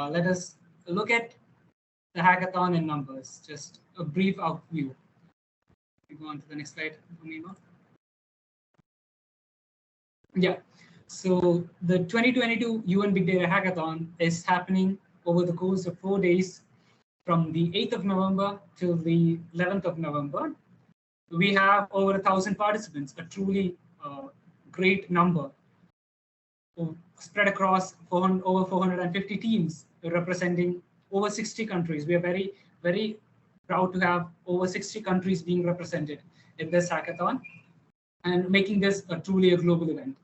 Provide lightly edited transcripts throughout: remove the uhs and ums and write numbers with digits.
let us look at the hackathon in numbers, just a brief overview. We go on to the next slide, Nima. Yeah, so the 2022 UN Big Data Hackathon is happening over the course of 4 days from the 8th of November till the 11th of November. We have over 1,000 participants, a truly great number spread across over 450 teams representing over 60 countries. We are very, very proud to have over 60 countries being represented in this hackathon and making this truly a global event.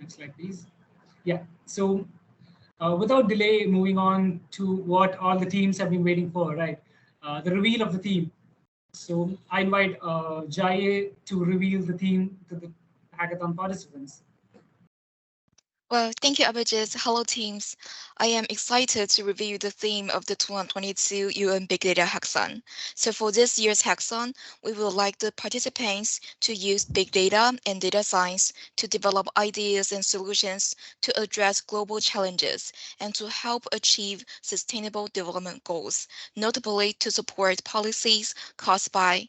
Next slide, please. Yeah, so without delay, moving on to what all the teams have been waiting for, right? The reveal of the theme. So I invite Jaye to reveal the theme to the hackathon participants. Well, thank you, Abhijit. Hello, teams. I am excited to review the theme of the 2022 UN Big Data Hackathon. So for this year's hackathon, we would like the participants to use big data and data science to develop ideas and solutions to address global challenges and to help achieve sustainable development goals, notably to support policies caused by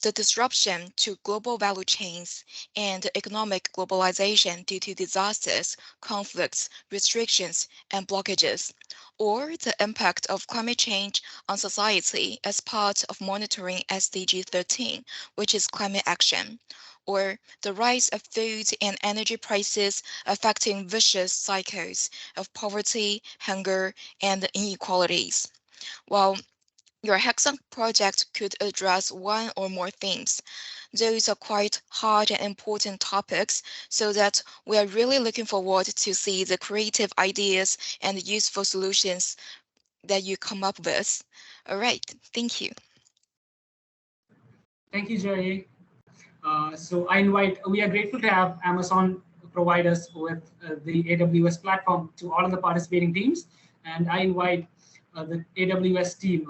the disruption to global value chains and economic globalization due to disasters, conflicts, restrictions, and blockages, or the impact of climate change on society as part of monitoring SDG 13, which is climate action, or the rise of food and energy prices affecting vicious cycles of poverty, hunger, and inequalities. While your hackathon project could address one or more themes. Those are quite hard and important topics, so that we are really looking forward to see the creative ideas and useful solutions that you come up with. All right, thank you. Thank you, Jay. We are grateful to have Amazon provide us with the AWS platform to all of the participating teams. And I invite the AWS team,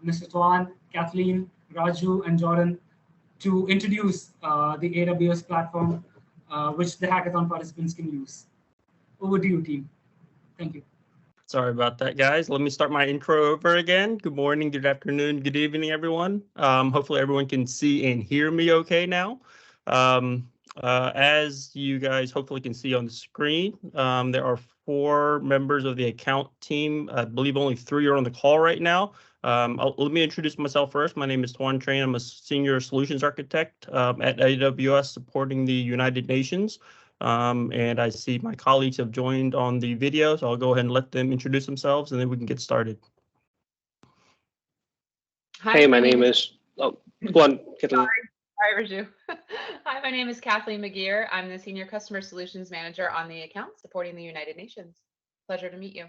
Mr. Tuan, Kathleen, Raju, and Jordan, to introduce the AWS platform, which the hackathon participants can use. Over to you, team. Thank you. Sorry about that, guys. Let me start my intro over again. Good morning, good afternoon, good evening, everyone. Hopefully everyone can see and hear me okay now. As you guys hopefully can see on the screen, there are 4 members of the account team. I believe only 3 are on the call right now. Let me introduce myself first. My name is Tuan Train. I'm a senior solutions architect at AWS supporting the United Nations. And I see my colleagues have joined on the video, so I'll go ahead and let them introduce themselves and then we can get started. Hi, my name is, go on, Kathleen. Sorry, Raju. Hi, my name is Kathleen McGeer. I'm the Senior Customer Solutions Manager on the account supporting the United Nations. Pleasure to meet you.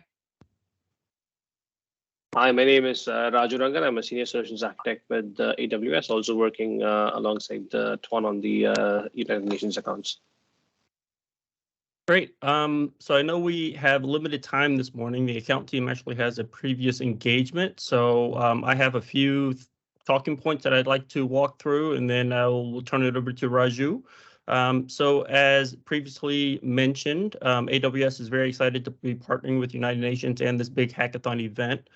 Hi, my name is Raju Rangan. I'm a Senior Solutions Architect with AWS, also working alongside Tuan on the United Nations accounts. Great. So I know we have limited time this morning. The account team actually has a previous engagement. So I have a few talking points that I'd like to walk through, and then I'll turn it over to Raju. So as previously mentioned, AWS is very excited to be partnering with United Nations and this big hackathon event.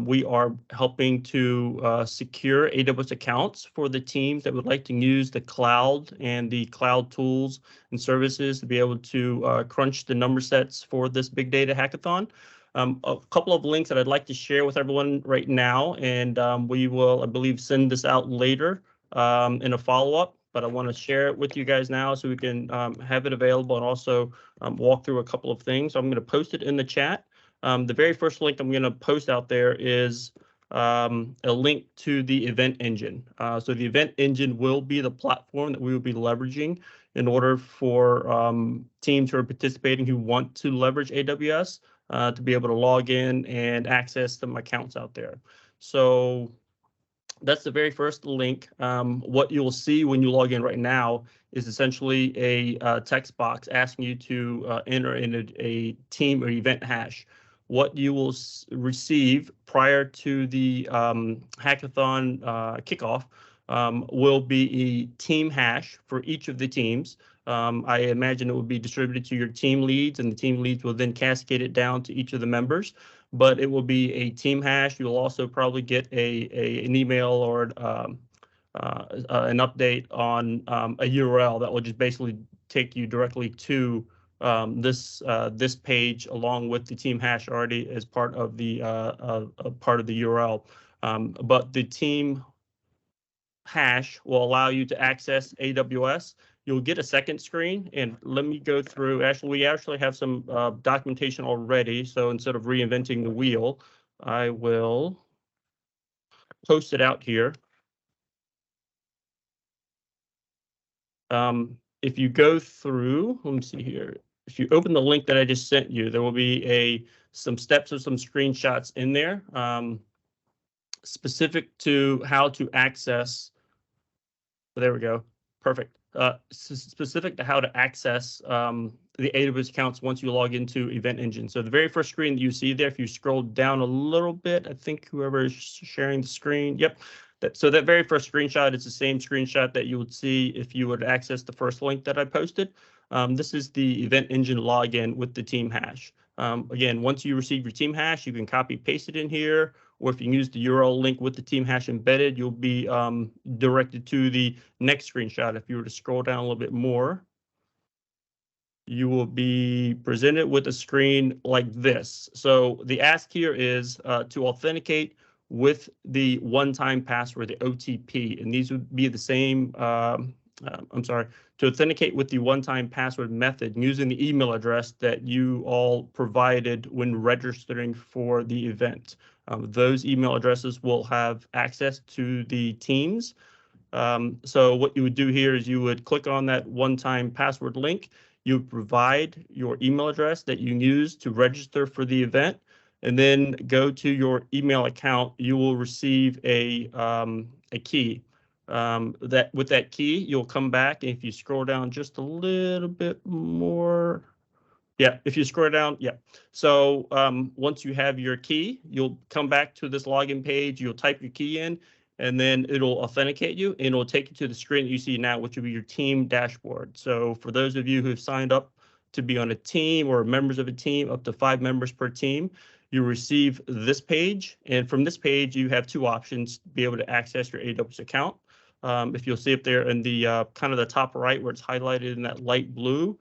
We are helping to secure AWS accounts for the teams that would like to use the cloud and the cloud tools and services to be able to crunch the number sets for this big data hackathon. A couple of links that I'd like to share with everyone right now, and we will, I believe, send this out later in a follow-up. But I want to share it with you guys now so we can have it available and also walk through a couple of things. So I'm going to post it in the chat. The very first link I'm going to post out there is a link to the event engine. So the event engine will be the platform that we will be leveraging in order for teams who are participating who want to leverage AWS to be able to log in and access some accounts out there. So that's the very first link. What you'll see when you log in right now is essentially a text box asking you to enter in a team or event hash. What you will receive prior to the hackathon kickoff will be a team hash for each of the teams. I imagine it will be distributed to your team leads, and the team leads will then cascade it down to each of the members. But it will be a team hash. You'll also probably get an email or an update on a URL that will just basically take you directly to this page, along with the team hash already as part of the URL. But the team hash will allow you to access AWS. You'll get a second screen, and let me go through. Actually, we actually have some documentation already. So instead of reinventing the wheel, I will post it out here. If you go through, let me see here. If you open the link that I just sent you, there will be some steps or some screenshots in there specific to how to access. There we go. Perfect. Specific to how to access the AWS accounts once you log into Event Engine. So the very first screen that you see there, if you scroll down a little bit, I think whoever is sharing the screen, yep. So that very first screenshot is the same screenshot that you would see if you would access the first link that I posted. This is the Event Engine login with the team hash. Again, once you receive your team hash, you can copy paste it in here, or if you use the URL link with the team hash embedded, you'll be directed to the next screenshot. If you were to scroll down a little bit more, you will be presented with a screen like this. So the ask here is to authenticate with the one-time password, the OTP, and these would be the same. To authenticate with the one-time password method using the email address that you all provided when registering for the event. Those email addresses will have access to the teams. So what you would do here is you would click on that one-time password link. You would provide your email address that you use to register for the event, and then go to your email account. You will receive a key. With that key, you'll come back, and if you scroll down just a little bit more, yeah, if you scroll down, yeah. So once you have your key, you'll come back to this login page, you'll type your key in, and then it'll authenticate you, and it'll take you to the screen that you see now, which will be your team dashboard. So for those of you who have signed up to be on a team or members of a team, up to 5 members per team, you receive this page. And from this page, you have two options to be able to access your AWS account. If you'll see up there in the kind of the top right where it's highlighted in that light blue,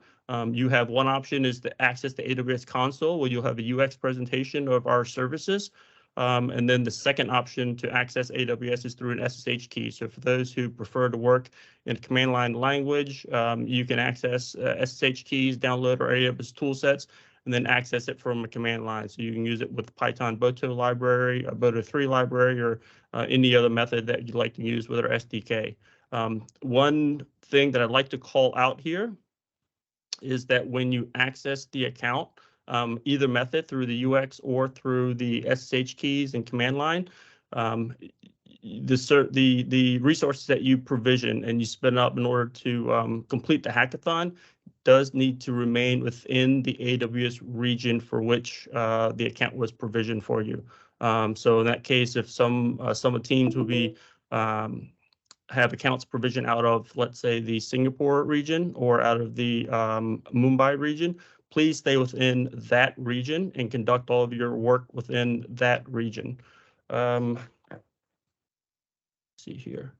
you have one option is to access the AWS console, where you'll have a UX presentation of our services. And then the second option to access AWS is through an SSH key. So for those who prefer to work in command line language, you can access SSH keys, download our AWS toolsets, and then access it from a command line. So you can use it with the Python Boto library, a Boto 3 library, or any other method that you'd like to use with our SDK. One thing that I'd like to call out here is that when you access the account, either method through the UX or through the SSH keys and command line, the resources that you provision and you spin up in order to complete the hackathon does need to remain within the AWS region for which the account was provisioned for you. So in that case, if some teams will be have accounts provisioned out of, let's say, the Singapore region or out of the Mumbai region, please stay within that region and conduct all of your work within that region. See here.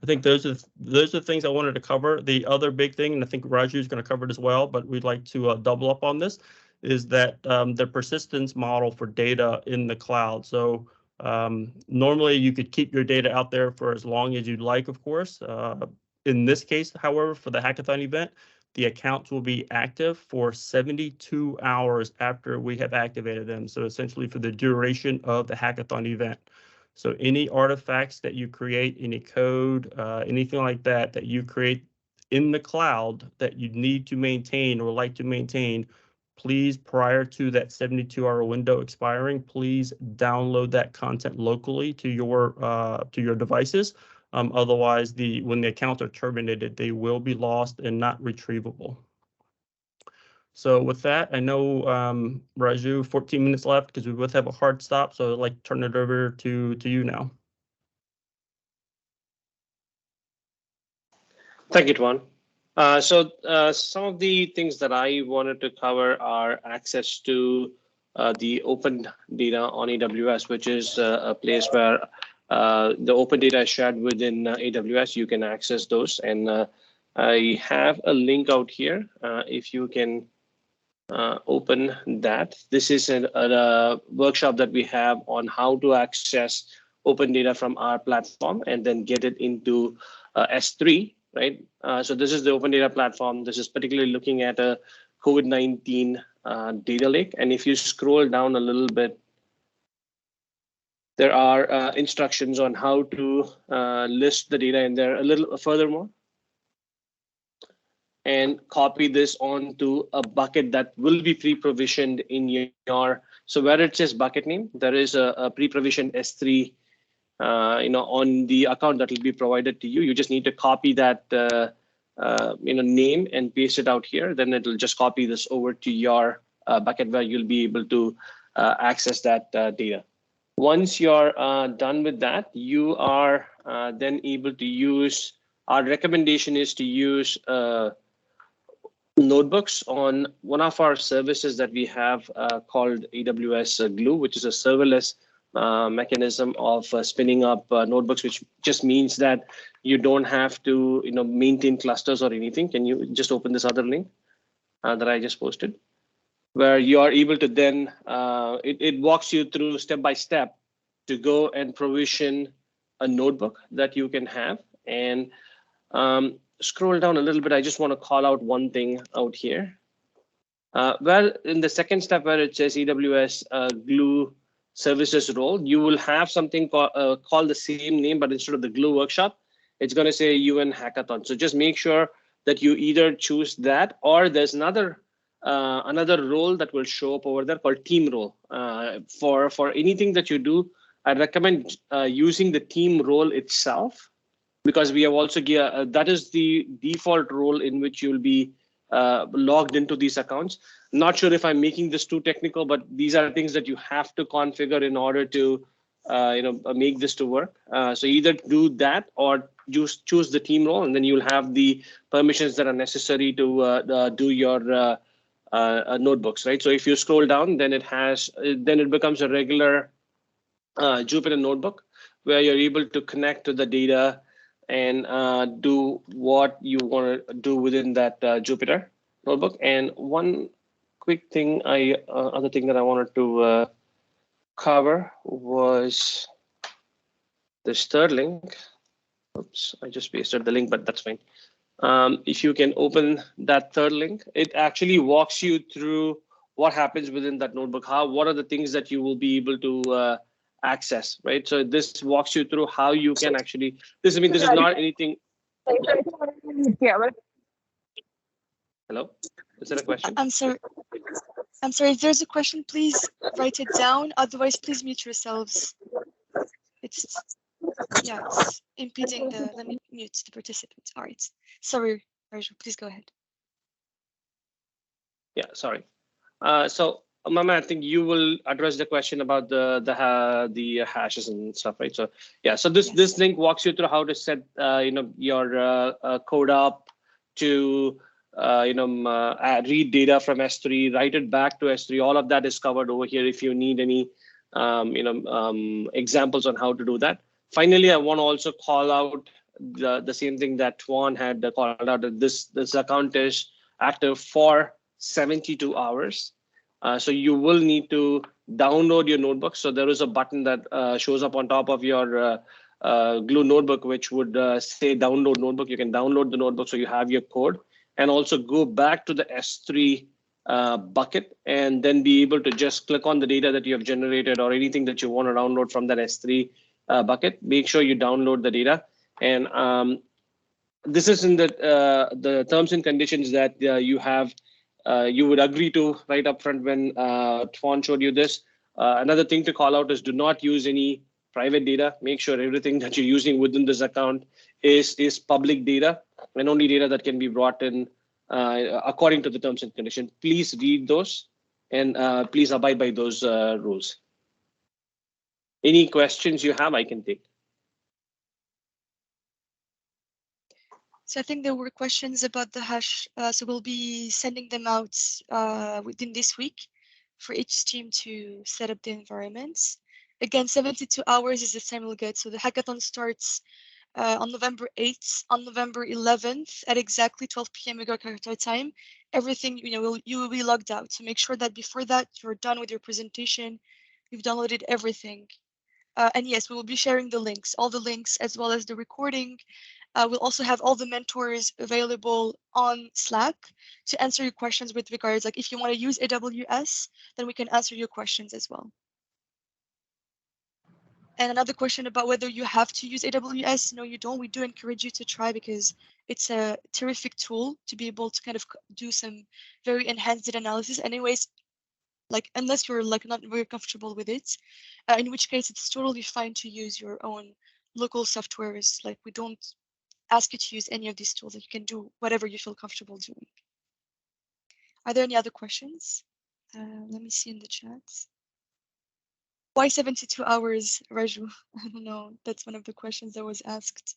I think those are the things I wanted to cover. The other big thing, and I think Raju is going to cover it as well, but we'd like to double up on this, is that the persistence model for data in the cloud. So normally you could keep your data out there for as long as you'd like, of course. In this case, however, for the hackathon event, the accounts will be active for 72 hours after we have activated them. So essentially for the duration of the hackathon event. So any artifacts that you create, any code, anything like that, that you create in the cloud that you need to maintain or like to maintain, please, prior to that 72-hour window expiring, please download that content locally to your devices. Otherwise, when the accounts are terminated, they will be lost and not retrievable. So with that, I know, Raju, 14 minutes left because we both have a hard stop. So I'd like to turn it over to you now. Thank you, Tuan. Some of the things that I wanted to cover are access to the open data on AWS, which is a place where the open data is shared within AWS. You can access those, and I have a link out here. If you can open that. This is a workshop that we have on how to access open data from our platform and then get it into S3, right? So this is the open data platform. This is particularly looking at a COVID-19 data lake. And if you scroll down a little bit, there are instructions on how to list the data in there a little furthermore, and copy this onto a bucket that will be pre-provisioned in your, so where it says bucket name, there is a pre-provisioned S3 on the account that will be provided to you. You just need to copy that name and paste it out here. Then it'll just copy this over to your bucket where you'll be able to access that data. Once you're done with that, you are then able to use, our recommendation is to use notebooks on one of our services that we have called AWS Glue, which is a serverless mechanism of spinning up notebooks, which just means that you don't have to maintain clusters or anything. Can you just open this other link that I just posted, where you are able to then, it walks you through step by step to go and provision a notebook that you can have. And scroll down a little bit, I just want to call out one thing out here. Well, in the second step where it says AWS Glue services role, you will have something called the same name, but instead of the Glue workshop, it's going to say UN Hackathon. So just make sure that you either choose that, or there's another role that will show up over there called team role. For anything that you do, I recommend using the team role itself, because we have also that is the default role in which you'll be logged into these accounts. Not sure if I'm making this too technical, but these are things that you have to configure in order to make this to work. So either do that or just choose the team role, and then you'll have the permissions that are necessary to do your notebooks, right? So if you scroll down, then it becomes a regular Jupyter notebook where you're able to connect to the data and do what you want to do within that Jupyter notebook. And one quick thing, other thing that I wanted to cover was this third link. Oops, I just pasted the link, but that's fine. If you can open that third link, it actually walks you through what happens within that notebook. What are the things that you will be able to access, right? So this walks you through how you can actually, this is not anything. Hello, is there a question? I'm sorry, if there's a question, please write it down. Otherwise, please mute yourselves. It's impeding let me mute the participants. All right, sorry, Raju, please go ahead. Yeah, sorry. So Mama, I think you will address the question about the hashes and stuff, right? So yeah, so this link walks you through how to set your code up to read data from S3, write it back to S3. All of that is covered over here. If you need any examples on how to do that. Finally, I want to also call out the same thing that Tuan had called out, that this account is active for 72 hours. So you will need to download your notebook. So there is a button that shows up on top of your Glue notebook, which would say download notebook. You can download the notebook so you have your code, and also go back to the S3 bucket and then be able to just click on the data that you have generated or anything that you want to download from that S3 bucket. Make sure you download the data. And this is in the terms and conditions that you have. You would agree to right up front when Tuan showed you this. Another thing to call out is do not use any private data. Make sure everything that you're using within this account is public data and only data that can be brought in according to the terms and conditions. Please read those and please abide by those rules. Any questions you have, I can take. So I think there were questions about the hash. So we'll be sending them out within this week for each team to set up the environments. Again, 72 hours is the time we'll get. So the hackathon starts on November 8th. On November 11th at exactly 12 p.m. New York time, everything, you will be logged out. So make sure that before that you're done with your presentation, you've downloaded everything. And yes, we will be sharing the links, all the links, as well as the recording. We'll also have all the mentors available on Slack to answer your questions with regards, like if you want to use AWS, then we can answer your questions as well. And another question about whether you have to use AWS. No, you don't. We do encourage you to try because it's a terrific tool to be able to kind of do some very enhanced data analysis. Anyways, like unless you're like not very comfortable with it, in which case it's totally fine to use your own local softwares. Like we don't ask you to use any of these tools. You can do whatever you feel comfortable doing. Are there any other questions? Let me see in the chat. Why 72 hours, Raju? I don't know. That's one of the questions that was asked.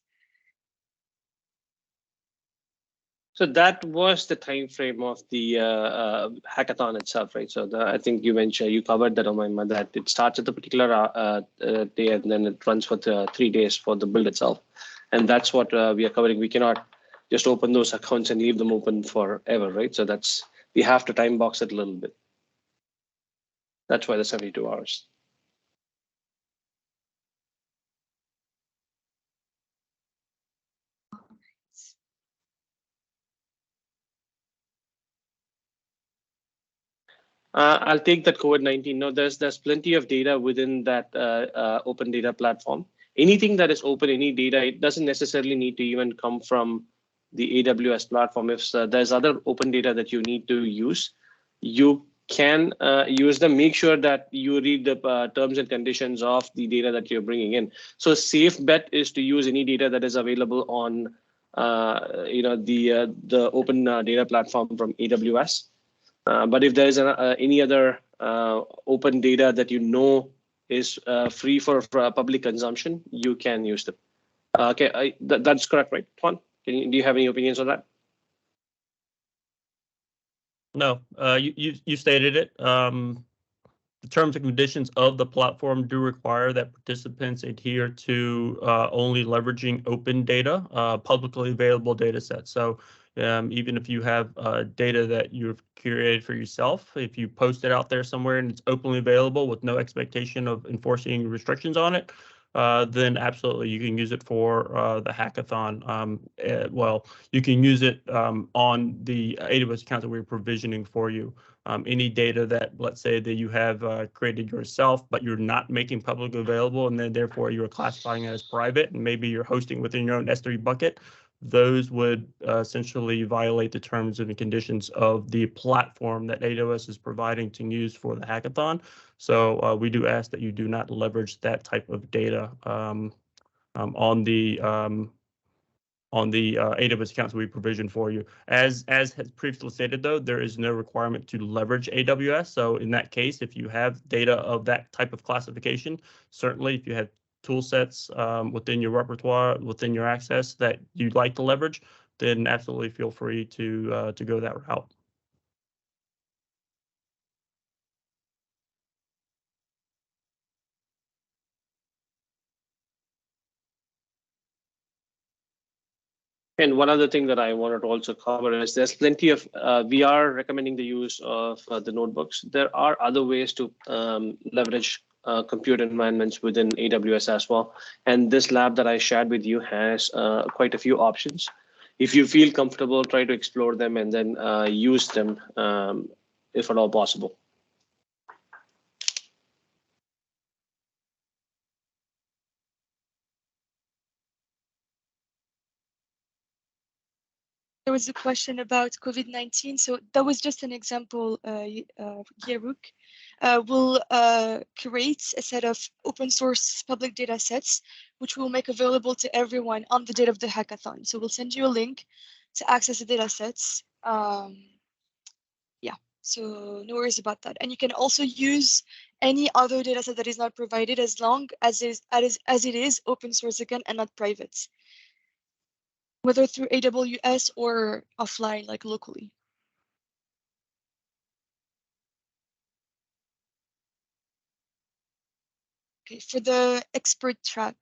So that was the time frame of the hackathon itself, right? So I think you mentioned, you covered that, Umayma, that it starts at a particular day and then it runs for 3 days for the build itself. And that's what we are covering. We cannot just open those accounts and leave them open forever, right? So we have to time box it a little bit. That's why the 72 hours. I'll take that COVID-19. No, there's plenty of data within that open data platform. Anything that is open, any data, it doesn't necessarily need to even come from the AWS platform. If there's other open data that you need to use, you can use them. Make sure that you read the terms and conditions of the data that you're bringing in. So a safe bet is to use any data that is available on the open data platform from AWS. But if there is any other open data that you know is free for public consumption, you can use them. Okay, that's correct, right, Tuan? Do you have any opinions on that? No, you stated it. The terms and conditions of the platform do require that participants adhere to only leveraging open data, publicly available data sets. So even if you have data that you've curated for yourself, if you post it out there somewhere and it's openly available with no expectation of enforcing restrictions on it, then absolutely you can use it for the hackathon. Well, you can use it on the AWS account that we're provisioning for you. Any data that, let's say, that you have created yourself, but you're not making publicly available, and then therefore you're classifying it as private, and maybe you're hosting within your own S3 bucket, those would essentially violate the terms and the conditions of the platform that AWS is providing to use for the hackathon. So we do ask that you do not leverage that type of data on the AWS accounts we provision for you. As has previously stated, though, there is no requirement to leverage AWS. So in that case, if you have data of that type of classification, certainly if you have tool sets within your repertoire, within your access that you'd like to leverage, then absolutely feel free to go that route. And one other thing that I wanted to also cover is there's plenty of, we are recommending the use of the notebooks. There are other ways to leverage compute environments within AWS as well. And this lab that I shared with you has quite a few options. If you feel comfortable, try to explore them and then use them if at all possible. There was a question about COVID-19. So that was just an example, Yeruk. We'll create a set of open source public data sets, which we'll make available to everyone on the date of the hackathon. So we'll send you a link to access the data sets. Yeah, so no worries about that. And you can also use any other data set that is not provided as long as it is open source again and not private. whether through AWS or offline, like locally. Okay, for the expert track,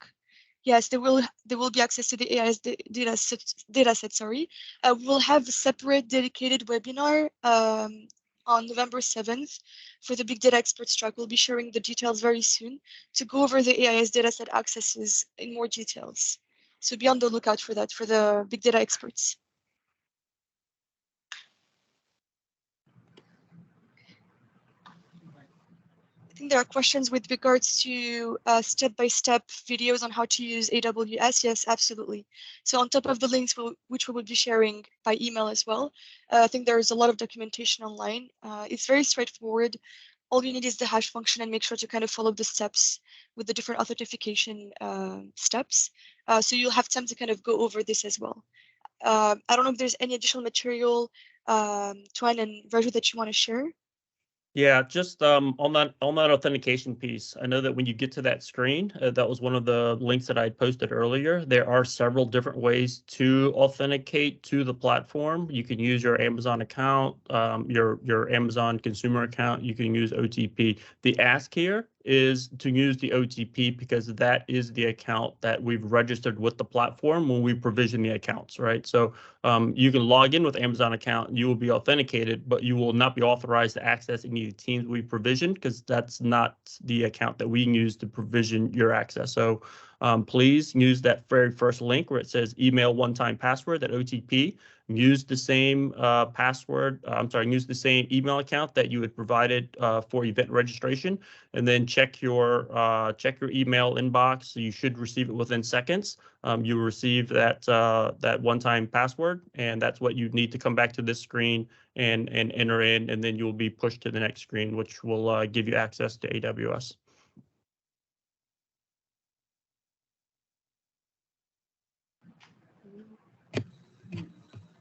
yes, there will be access to the AIS data set. Sorry, we'll have a separate dedicated webinar on November 7th for the Big Data Experts track. We'll be sharing the details very soon to go over the AIS dataset accesses in more details. So be on the lookout for that for the Big Data Experts. I think there are questions with regards to step-by-step videos on how to use AWS. Yes, absolutely. So on top of the links which we will be sharing by email as well, I think there's a lot of documentation online. It's very straightforward. All you need is the hash function and make sure to kind of follow the steps with the different authentication steps. So you'll have time to kind of go over this as well. I don't know if there's any additional material, Tuan and Raju, that you want to share. Yeah, just on that authentication piece, I know that when you get to that screen, that was one of the links that I had posted earlier. There are several different ways to authenticate to the platform. You can use your Amazon account, your Amazon consumer account. You can use OTP. The ask here is to use the OTP because that is the account that we've registered with the platform when we provision the accounts, right? So you can log in with Amazon account, you will be authenticated, but you will not be authorized to access any of the teams we provisioned because that's not the account that we use to provision your access. So please use that very first link where it says email one-time password, that OTP. Use the same use the same email account that you had provided for event registration, and then check your email inbox. You should receive it within seconds. You will receive that one-time password, and that's what you need to come back to this screen and enter in, and then you will be pushed to the next screen, which will give you access to AWS.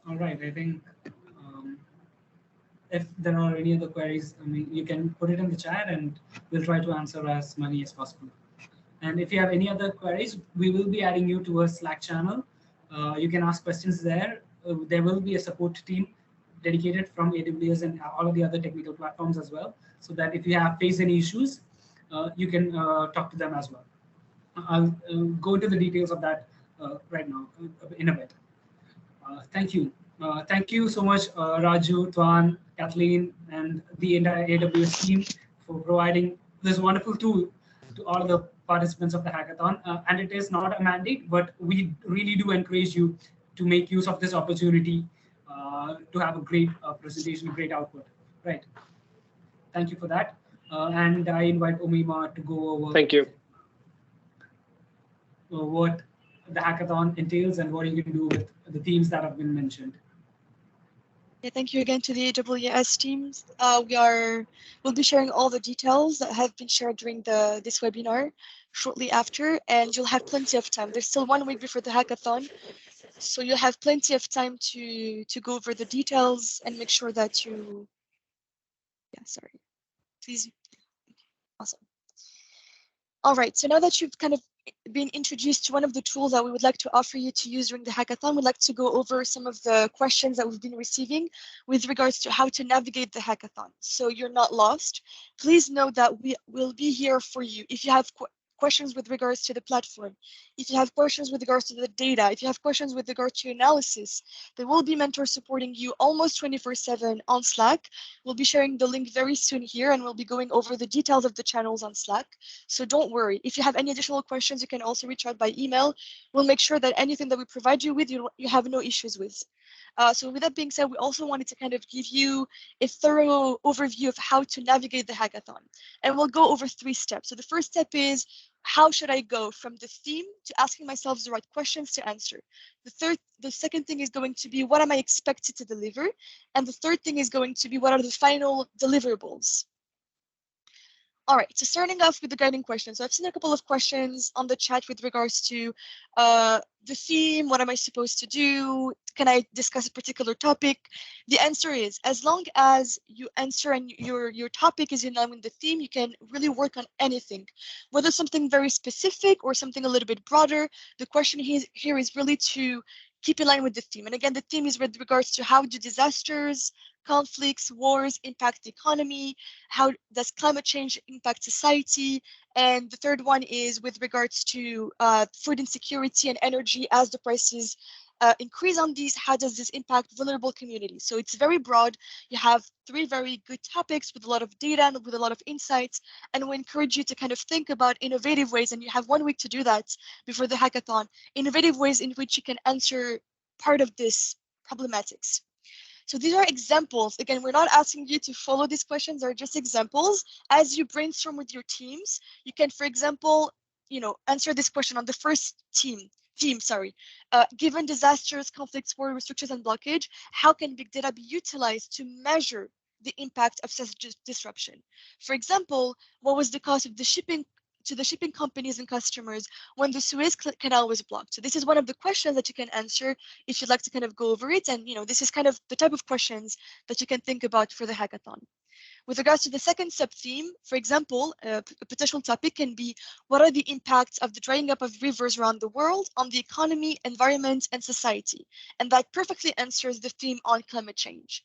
All right, I think if there are any other queries, I mean, you can put it in the chat and we'll try to answer as many as possible. And if you have any other queries, we will be adding you to a Slack channel. You can ask questions there. There will be a support team dedicated from AWS and all of the other technical platforms as well, so that if you have faced any issues, you can talk to them as well. I'll go into the details of that right now in a bit. Thank you. Thank you so much, Raju, Tuan, Kathleen, and the entire AWS team for providing this wonderful tool to all the participants of the hackathon. And it is not a mandate, but we really do encourage you to make use of this opportunity to have a great presentation, a great output. Right. Thank you for that. And I invite Omima to go over. Thank you. What the hackathon entails and what you can do with the themes that have been mentioned. Yeah, thank you again to the AWS teams. We'll be sharing all the details that have been shared during this webinar shortly after, and you'll have plenty of time. There's still 1 week before the hackathon, so you'll have plenty of time to go over the details and make sure that you. Yeah, sorry. Please. Awesome. All right, so now that you've kind of been introduced to one of the tools that we would like to offer you to use during the hackathon, we'd like to go over some of the questions that we've been receiving with regards to how to navigate the hackathon. So you're not lost. Please know that we will be here for you. If you have questions with regards to the platform, if you have questions with regards to the data, if you have questions with regards to analysis, there will be mentors supporting you almost 24/7 on Slack. We'll be sharing the link very soon here, and we'll be going over the details of the channels on Slack. So don't worry. If you have any additional questions, you can also reach out by email. We'll make sure that anything that we provide you with, you have no issues with. So with that being said, we also wanted to kind of give you a thorough overview of how to navigate the hackathon. And we'll go over 3 steps. So the first step is, how should I go from the theme to asking myself the right questions to answer? The second thing is going to be, what am I expected to deliver? And the third thing is going to be, what are the final deliverables? All right, so starting off with the guiding questions. So I've seen a couple of questions on the chat with regards to the theme, what am I supposed to do? Can I discuss a particular topic? The answer is, as long as you answer and your topic is in line with the theme, you can really work on anything, whether something very specific or something a little bit broader. The question here is really to keep in line with the theme. And again, the theme is with regards to how do disasters, conflicts, wars impact the economy, how does climate change impact society, and the third one is with regards to food insecurity and energy as the prices increase on these, how does this impact vulnerable communities? So it's very broad. You have 3 very good topics with a lot of data and with a lot of insights, and we encourage you to kind of think about innovative ways, and you have 1 week to do that before the hackathon, innovative ways in which you can answer part of this problematics. So these are examples. Again, we're not asking you to follow these questions, they're just examples. As you brainstorm with your teams, you can, for example, answer this question on the first theme, given disasters, conflicts, war, restrictions, and blockage, how can big data be utilized to measure the impact of such disruption? For example, what was the cost of the shipping to the shipping companies and customers when the Suez Canal was blocked? So this is one of the questions that you can answer if you'd like to kind of go over it. And this is kind of the type of questions that you can think about for the hackathon. With regards to the second sub-theme, for example, a potential topic can be what are the impacts of the drying up of rivers around the world on the economy, environment, and society? And that perfectly answers the theme on climate change.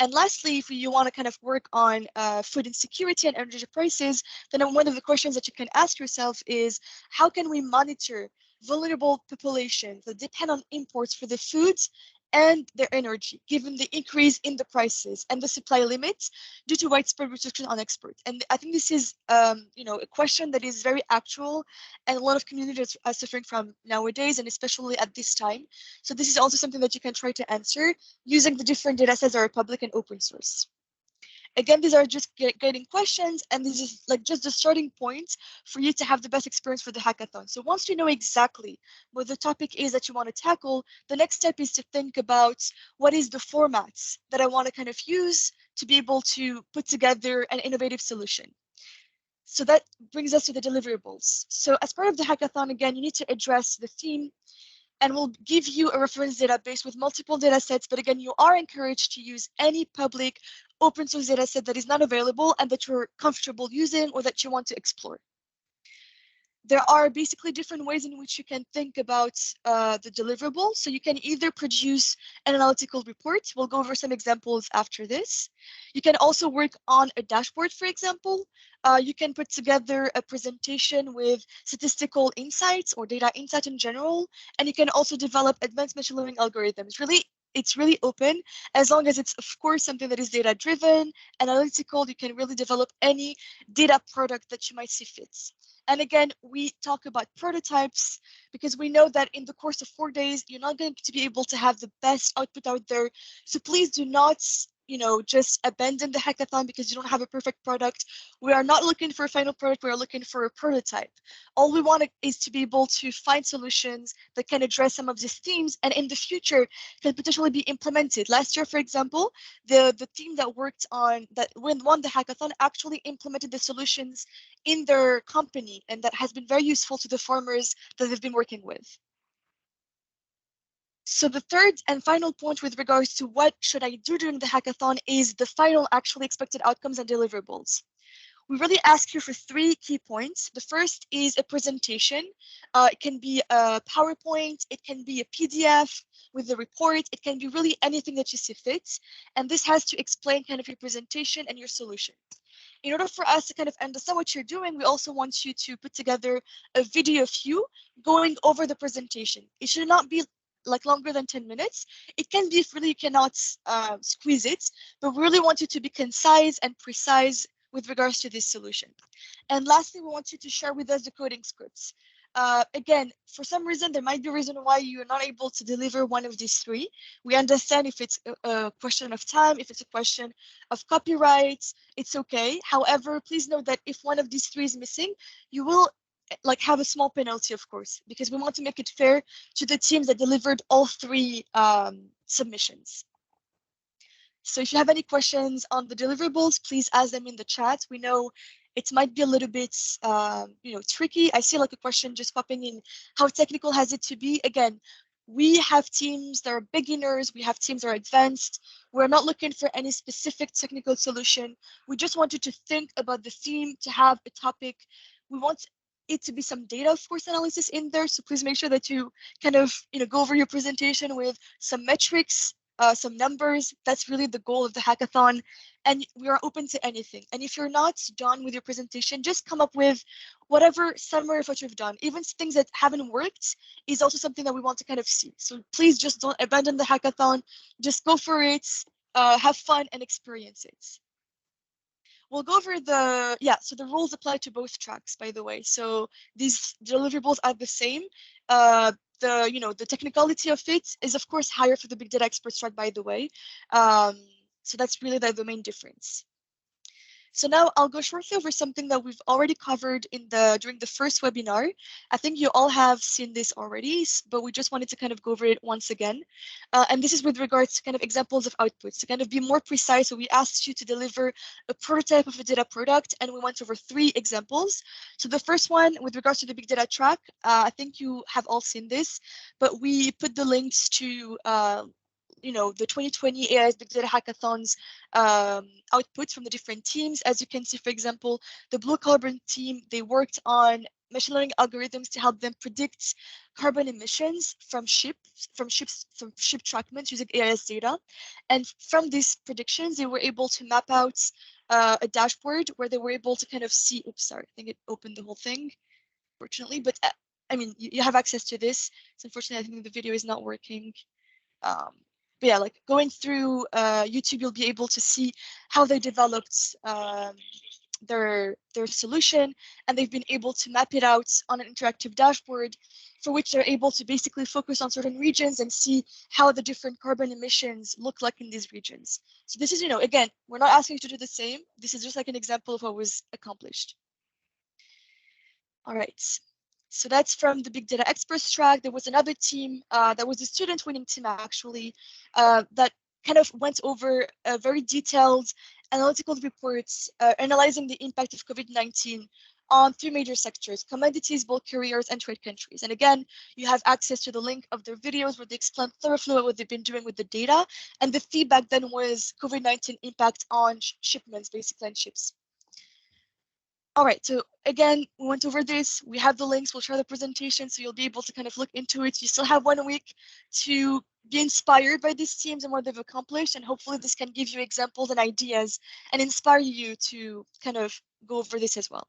And lastly, if you want to kind of work on food insecurity and energy prices, then one of the questions that you can ask yourself is, how can we monitor vulnerable populations that depend on imports for the foods and their energy, given the increase in the prices and the supply limits due to widespread restriction on exports? And I think this is, a question that is very actual, and a lot of communities are suffering from nowadays, and especially at this time. So this is also something that you can try to answer using the different data sets that are public and open source. Again, these are just guiding questions, and this is like just the starting point for you to have the best experience for the hackathon. So once you know exactly what the topic is that you want to tackle, the next step is to think about what is the formats that I want to kind of use to be able to put together an innovative solution. So that brings us to the deliverables. So as part of the hackathon, again, you need to address the theme, and we'll give you a reference database with multiple data sets. But again, you are encouraged to use any public open source data set that is not available and that you're comfortable using or that you want to explore. There are basically different ways in which you can think about the deliverable. So you can either produce an analytical report. We'll go over some examples after this. You can also work on a dashboard, for example. You can put together a presentation with statistical insights or data insight in general. And you can also develop advanced machine learning algorithms. It's really open, as long as it's, of course, something that is data-driven, analytical. You can really develop any data product that you might see fits. And again, we talk about prototypes because we know that in the course of 4 days, you're not going to be able to have the best output out there. So please do not, just abandon the hackathon because you don't have a perfect product. We are not looking for a final product. We are looking for a prototype. All we want is to be able to find solutions that can address some of these themes and in the future can potentially be implemented. Last year, for example, the team that won the hackathon actually implemented the solutions in their company, and that has been very useful to the farmers that they've been working with. So the third and final point with regards to what should I do during the hackathon is the final actually expected outcomes and deliverables. We really ask you for 3 key points. The first is a presentation. It can be a PowerPoint, it can be a PDF with a report, it can be really anything that you see fit. And this has to explain kind of your presentation and your solution. In order for us to kind of understand what you're doing, we also want you to put together a video of you going over the presentation. It should not be like longer than 10 minutes. It can be if really you cannot squeeze it, but we really want you to be concise and precise with regards to this solution. And lastly, we want you to share with us the coding scripts. Again, for some reason, there might be a reason why you're not able to deliver one of these 3. We understand if it's a question of time, if it's a question of copyright, it's okay. However, please note that if one of these 3 is missing, you will have a small penalty, of course, because we want to make it fair to the teams that delivered all 3 submissions. So if you have any questions on the deliverables, please ask them in the chat. We know it might be a little bit, tricky. I see like a question just popping in. How technical has it to be? Again, we have teams that are beginners. We have teams that are advanced. We're not looking for any specific technical solution. We just want you to think about the theme, to have a topic. We want it to be some data, of course, analysis in there. So please make sure that you kind of, go over your presentation with some metrics, some numbers. That's really the goal of the hackathon. And we are open to anything. And if you're not done with your presentation, just come up with whatever summary of what you've done. Even things that haven't worked is also something that we want to kind of see. So please just don't abandon the hackathon. Just go for it, have fun and experience it. We'll go over so the rules apply to both tracks, by the way. So these deliverables are the same. The technicality of it is, of course, higher for the big data experts track, by the way. So that's really the main difference. So now I'll go shortly over something that we've already covered during the first webinar. I think you all have seen this already, but we just wanted to kind of go over it once again. And this is with regards to kind of examples of outputs. To kind of be more precise, so we asked you to deliver a prototype of a data product, and we went over 3 examples. So the first one, with regards to the big data track, I think you have all seen this, but we put the links to the 2020 AIS Big Data Hackathons outputs from the different teams. As you can see, for example, the Blue Carbon team, they worked on machine learning algorithms to help them predict carbon emissions from ship trackment using AIS data. And from these predictions, they were able to map out a dashboard where they were able to kind of see, oops, sorry, I think it opened the whole thing, fortunately, but I mean, you have access to this. So unfortunately, I think the video is not working. But yeah, like going through YouTube, you'll be able to see how they developed their solution, and they've been able to map it out on an interactive dashboard for which they're able to basically focus on certain regions and see how the different carbon emissions look like in these regions. So this is, again, we're not asking you to do the same. This is just like an example of what was accomplished. All right. So that's from the Big Data Experts track. There was another team that was a student winning team, actually, that kind of went over very detailed analytical reports analyzing the impact of COVID-19 on 3 major sectors: commodities, bulk carriers, and trade countries. And again, you have access to the link of their videos where they explain thoroughly what they've been doing with the data. And the feedback then was COVID-19 impact on shipments, basically, and ships. All right, so again, we went over this. We have the links. We'll share the presentation, so you'll be able to kind of look into it. You still have 1 week to be inspired by these teams and what they've accomplished, and hopefully this can give you examples and ideas and inspire you to kind of go over this as well.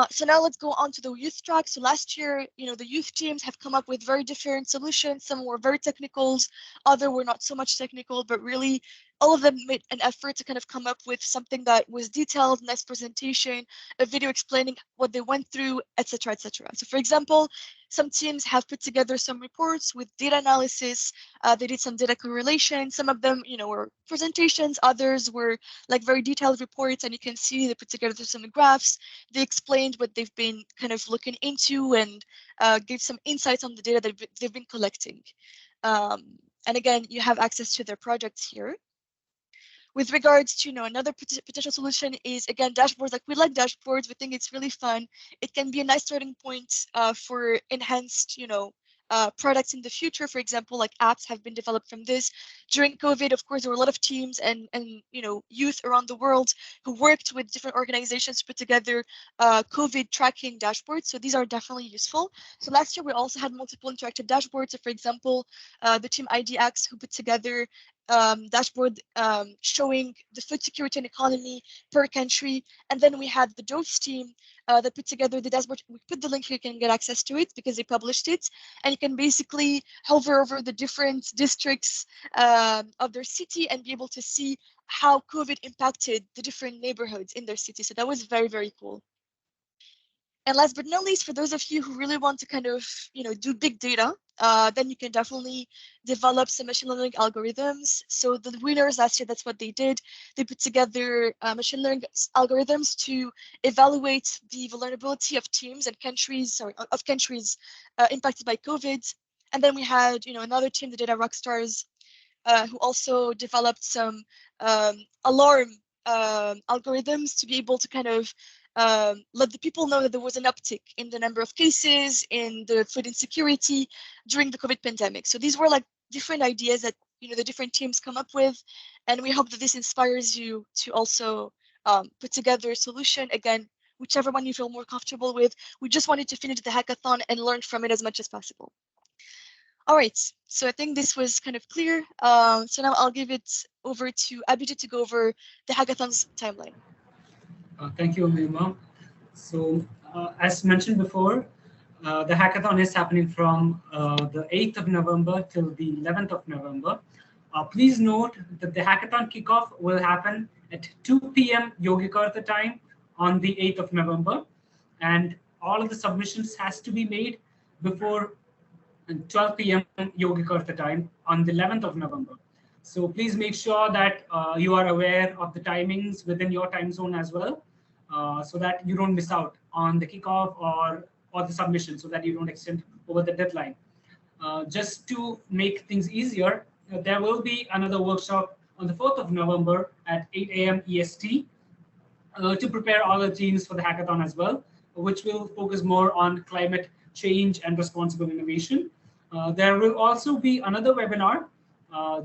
So now let's go on to the youth track. So last year, the youth teams have come up with very different solutions. Some were very technical, other were not so much technical, but really all of them made an effort to kind of come up with something that was detailed, nice presentation, a video explaining what they went through, etc., etc. So for example, some teams have put together some reports with data analysis. They did some data correlation. Some of them, were presentations. Others were like very detailed reports, and you can see they put together some graphs. They explained what they've been kind of looking into and gave some insights on the data that they've been collecting. And again, you have access to their projects here. With regards to, another potential solution is, again, dashboards. Like, we like dashboards. We think it's really fun. It can be a nice starting point for enhanced, products in the future. For example, like apps have been developed from this. During COVID, of course, there were a lot of teams and youth around the world who worked with different organizations to put together COVID tracking dashboards. So these are definitely useful. So last year, we also had multiple interactive dashboards. So for example, the team IDX, who put together dashboard showing the food security and economy per country. And then we had the Dose team that put together the dashboard. We put the link here, you can get access to it because they published it. And you can basically hover over the different districts of their city and be able to see how COVID impacted the different neighborhoods in their city. So that was very, very cool. And last but not least, for those of you who really want to kind of, do big data, then you can definitely develop some machine learning algorithms. So the winners last year, that's what they did. They put together machine learning algorithms to evaluate the vulnerability of teams and countries, impacted by COVID. And then we had, another team, the Data Rockstars, who also developed some alarm algorithms to be able to kind of let the people know that there was an uptick in the number of cases in the food insecurity during the COVID pandemic. So these were like different ideas that the different teams come up with, and we hope that this inspires you to also put together a solution, again, whichever one you feel more comfortable with. We just wanted to finish the hackathon and learn from it as much as possible. All right, so I think this was kind of clear. So now I'll give it over to Abhijit to go over the hackathon's timeline. Thank you, Mima. So as mentioned before, the hackathon is happening from the 8th of November till the 11th of November. Please note that the hackathon kickoff will happen at 2 p.m. Yogyakarta time on the 8th of November. And all of the submissions has to be made before 12 p.m. Yogyakarta time on the 11th of November. So please make sure that you are aware of the timings within your time zone as well, so that you don't miss out on the kickoff or the submission, so that you don't extend over the deadline. Just to make things easier, there will be another workshop on the 4th of November at 8 a.m. EST to prepare all the teams for the hackathon as well, which will focus more on climate change and responsible innovation. There will also be another webinar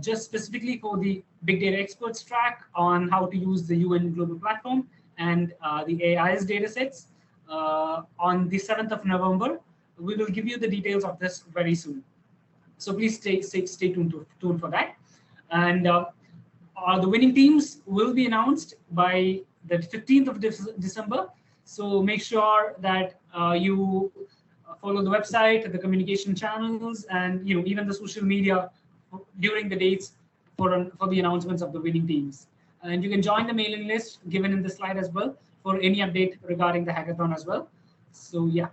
just specifically for the Big Data Experts track on how to use the UN Global Platform and the AI's datasets on the 7th of November. We will give you the details of this very soon. So please stay tuned for that. And the winning teams will be announced by the 15th of December. So make sure that you follow the website, the communication channels, and even the social media during the dates for the announcements of the winning teams. And you can join the mailing list given in the slide as well for any update regarding the hackathon as well. So yeah.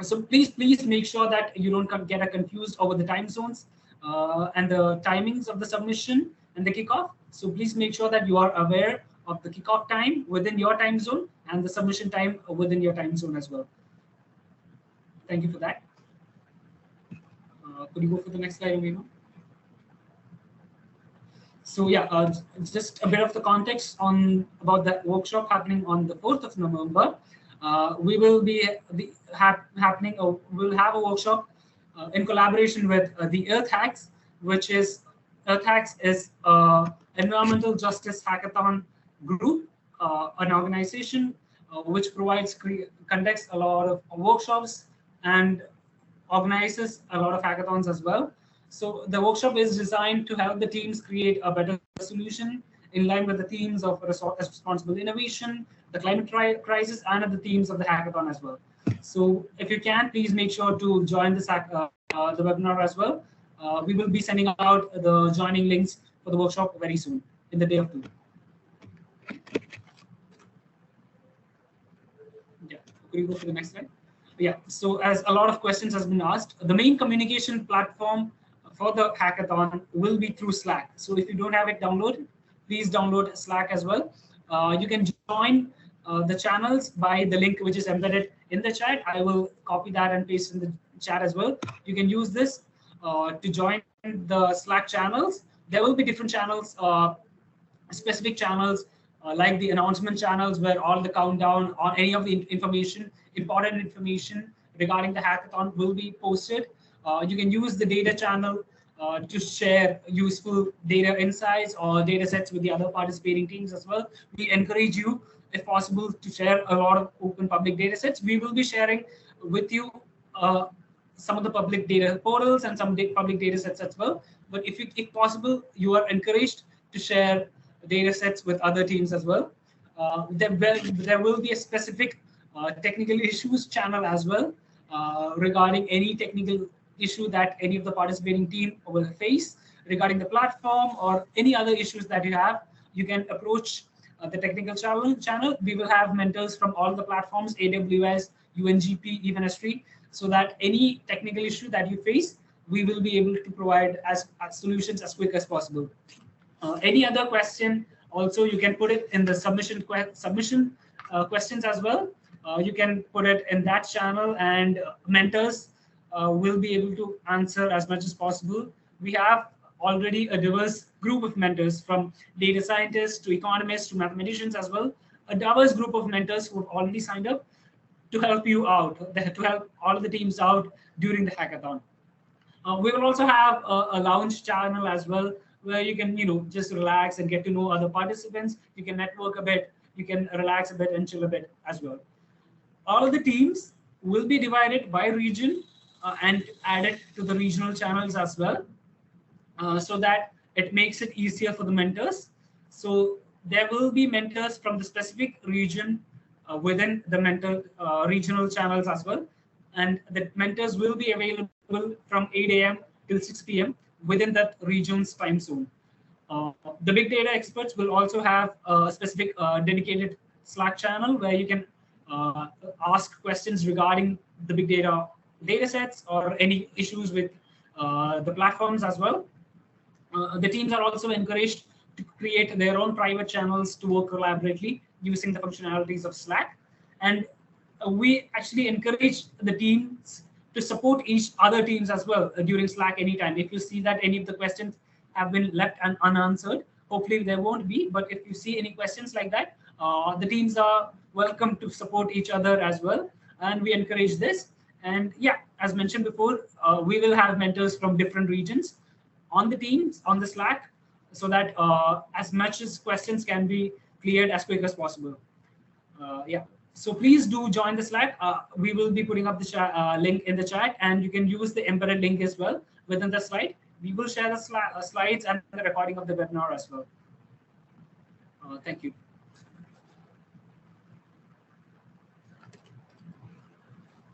So please make sure that you don't get confused over the time zones and the timings of the submission and the kickoff. So please make sure that you are aware of the kickoff time within your time zone and the submission time within your time zone as well. Thank you for that. Could you go for the next slide, Amina? So yeah, just a bit of the context about that workshop happening on the 4th of November. We will be we'll have a workshop in collaboration with the Earth Hacks, which is Earth Hacks is environmental justice hackathon group, an organization which conducts a lot of workshops and organizes a lot of hackathons as well. So the workshop is designed to help the teams create a better solution in line with the themes of responsible innovation, the climate crisis, and the themes of the hackathon as well. So if you can, please make sure to join this the webinar as well. We will be sending out the joining links for the workshop very soon, in the day of two. Yeah, could you go to the next slide? Yeah, so as a lot of questions has been asked, the main communication platform for the hackathon will be through Slack. So if you don't have it downloaded, please download Slack as well. You can join the channels by the link which is embedded in the chat. I will copy that and paste in the chat as well. You can use this to join the Slack channels. There will be different channels, specific channels like the announcement channels where all the countdown on any of the important information regarding the hackathon will be posted. You can use the data channel to share useful data insights or data sets with the other participating teams as well. We encourage you, if possible, to share a lot of open public data sets. We will be sharing with you some of the public data portals and some public data sets as well. But if possible, you are encouraged to share data sets with other teams as well. There will be a specific technical issues channel as well regarding any technical issue that any of the participating team will face regarding the platform or any other issues that you have. You can approach the technical channel. We will have mentors from all the platforms, AWS, UNGP, even S3, so that any technical issue that you face, we will be able to provide as solutions as quick as possible. Any other question, also you can put it in the submission questions as well. You can put it in that channel, and mentors will be able to answer as much as possible. We have already a diverse group of mentors, from data scientists to economists to mathematicians as well. A diverse group of mentors who have already signed up to help you out, to help all of the teams out during the hackathon. We will also have a lounge channel as well, where you can just relax and get to know other participants. You can network a bit you can relax a bit and chill a bit as well. All of the teams will be divided by region and added to the regional channels as well, so that it makes it easier for the mentors. So there will be mentors from the specific region within the mentor regional channels as well. And the mentors will be available from 8 a.m. till 6 p.m. within that region's time zone. The big data experts will also have a specific dedicated Slack channel where you can ask questions regarding the big data sets or any issues with the platforms as well. The teams are also encouraged to create their own private channels to work collaboratively using the functionalities of Slack. And we actually encourage the teams to support each other teams as well during Slack anytime. If you see that any of the questions have been left unanswered, hopefully there won't be, but if you see any questions like that, the teams are welcome to support each other as well. And we encourage this. And yeah, as mentioned before, we will have mentors from different regions on the teams, on the Slack, so that as much as questions can be cleared as quick as possible. Yeah, so please do join the Slack. We will be putting up the link in the chat, and you can use the embedded link as well within the slide. We will share the slides and the recording of the webinar as well. Thank you.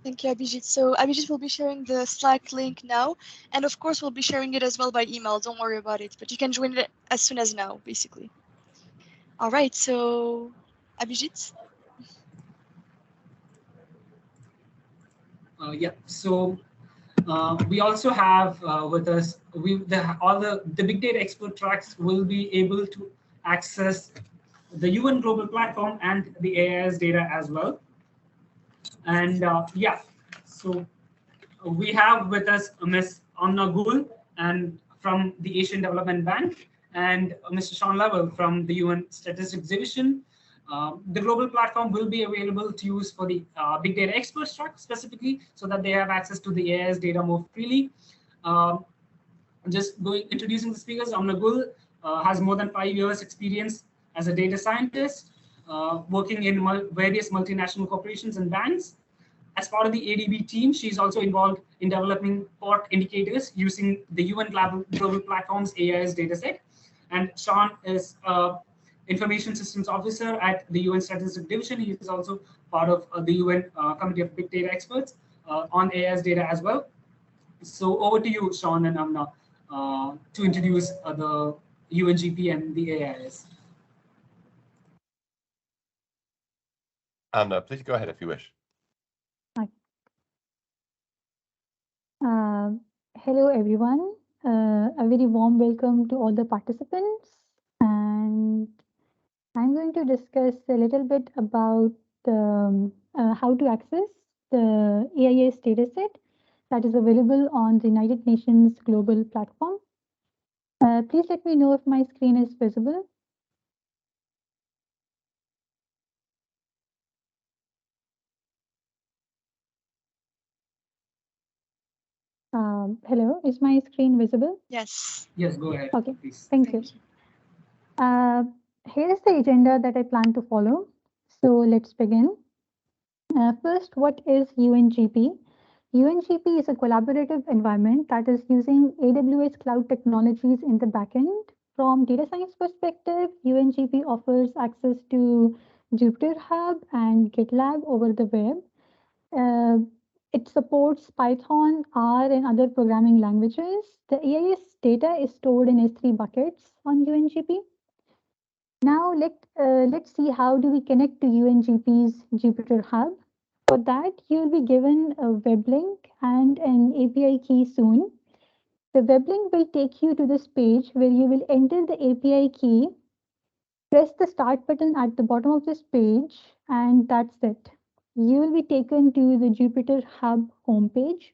Thank you, Abhijit. So Abhijit will be sharing the Slack link now, and of course we'll be sharing it as well by email. Don't worry about it, but you can join it as soon as now, basically. All right, so Abhijit. Yeah, so we also have with us, all the big data expert tracks will be able to access the UN Global Platform and the AIS data as well. And yeah, so we have with us Ms. Amna Gul and from the Asian Development Bank, and Mr. Sean Lovell from the UN Statistics Division. The global platform will be available to use for the big data experts track specifically, so that they have access to the AIS data more freely. Just introducing the speakers, Amna Gul has more than 5 years experience as a data scientist, working in various multinational corporations and banks. As part of the ADB team, she's also involved in developing port indicators using the UN Global Platform's AIS dataset. And Sean is Information Systems Officer at the UN Statistics Division. He is also part of the UN Committee of Big Data Experts on AIS data as well. So over to you, Sean and Amna, to introduce the UNGP and the AIS. Amna, please go ahead if you wish. Hi. Hello, everyone. A very warm welcome to all the participants. And I'm going to discuss a little bit about how to access the AIS dataset that is available on the United Nations Global Platform. Please let me know if my screen is visible. Hello, is my screen visible? Yes. Yes, go ahead. Okay, please. Thank you. Here is the agenda that I plan to follow. So let's begin. First, what is UNGP? UNGP is a collaborative environment that is using AWS cloud technologies in the backend. From data science perspective, UNGP offers access to Jupyter Hub and GitLab over the web. It supports Python, R, and other programming languages. The AIS data is stored in S3 buckets on UNGP. Now let's see how do we connect to UNGP's Jupyter Hub. For that, you will be given a web link and an API key soon. The web link will take you to this page where you will enter the API key, press the start button at the bottom of this page, and that's it. You will be taken to the Jupyter Hub homepage.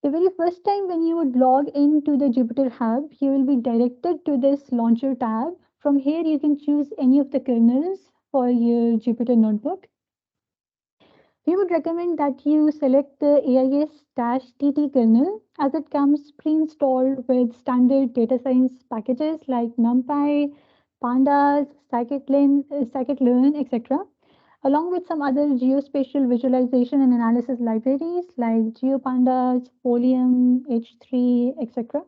The very first time when you would log into the Jupyter Hub, you will be directed to this launcher tab. From here, you can choose any of the kernels for your Jupyter notebook. We would recommend that you select the AIS-TT kernel, as it comes pre-installed with standard data science packages like NumPy, pandas, scikit-learn, etc., along with some other geospatial visualization and analysis libraries like GeoPandas, Folium, H3, etc.,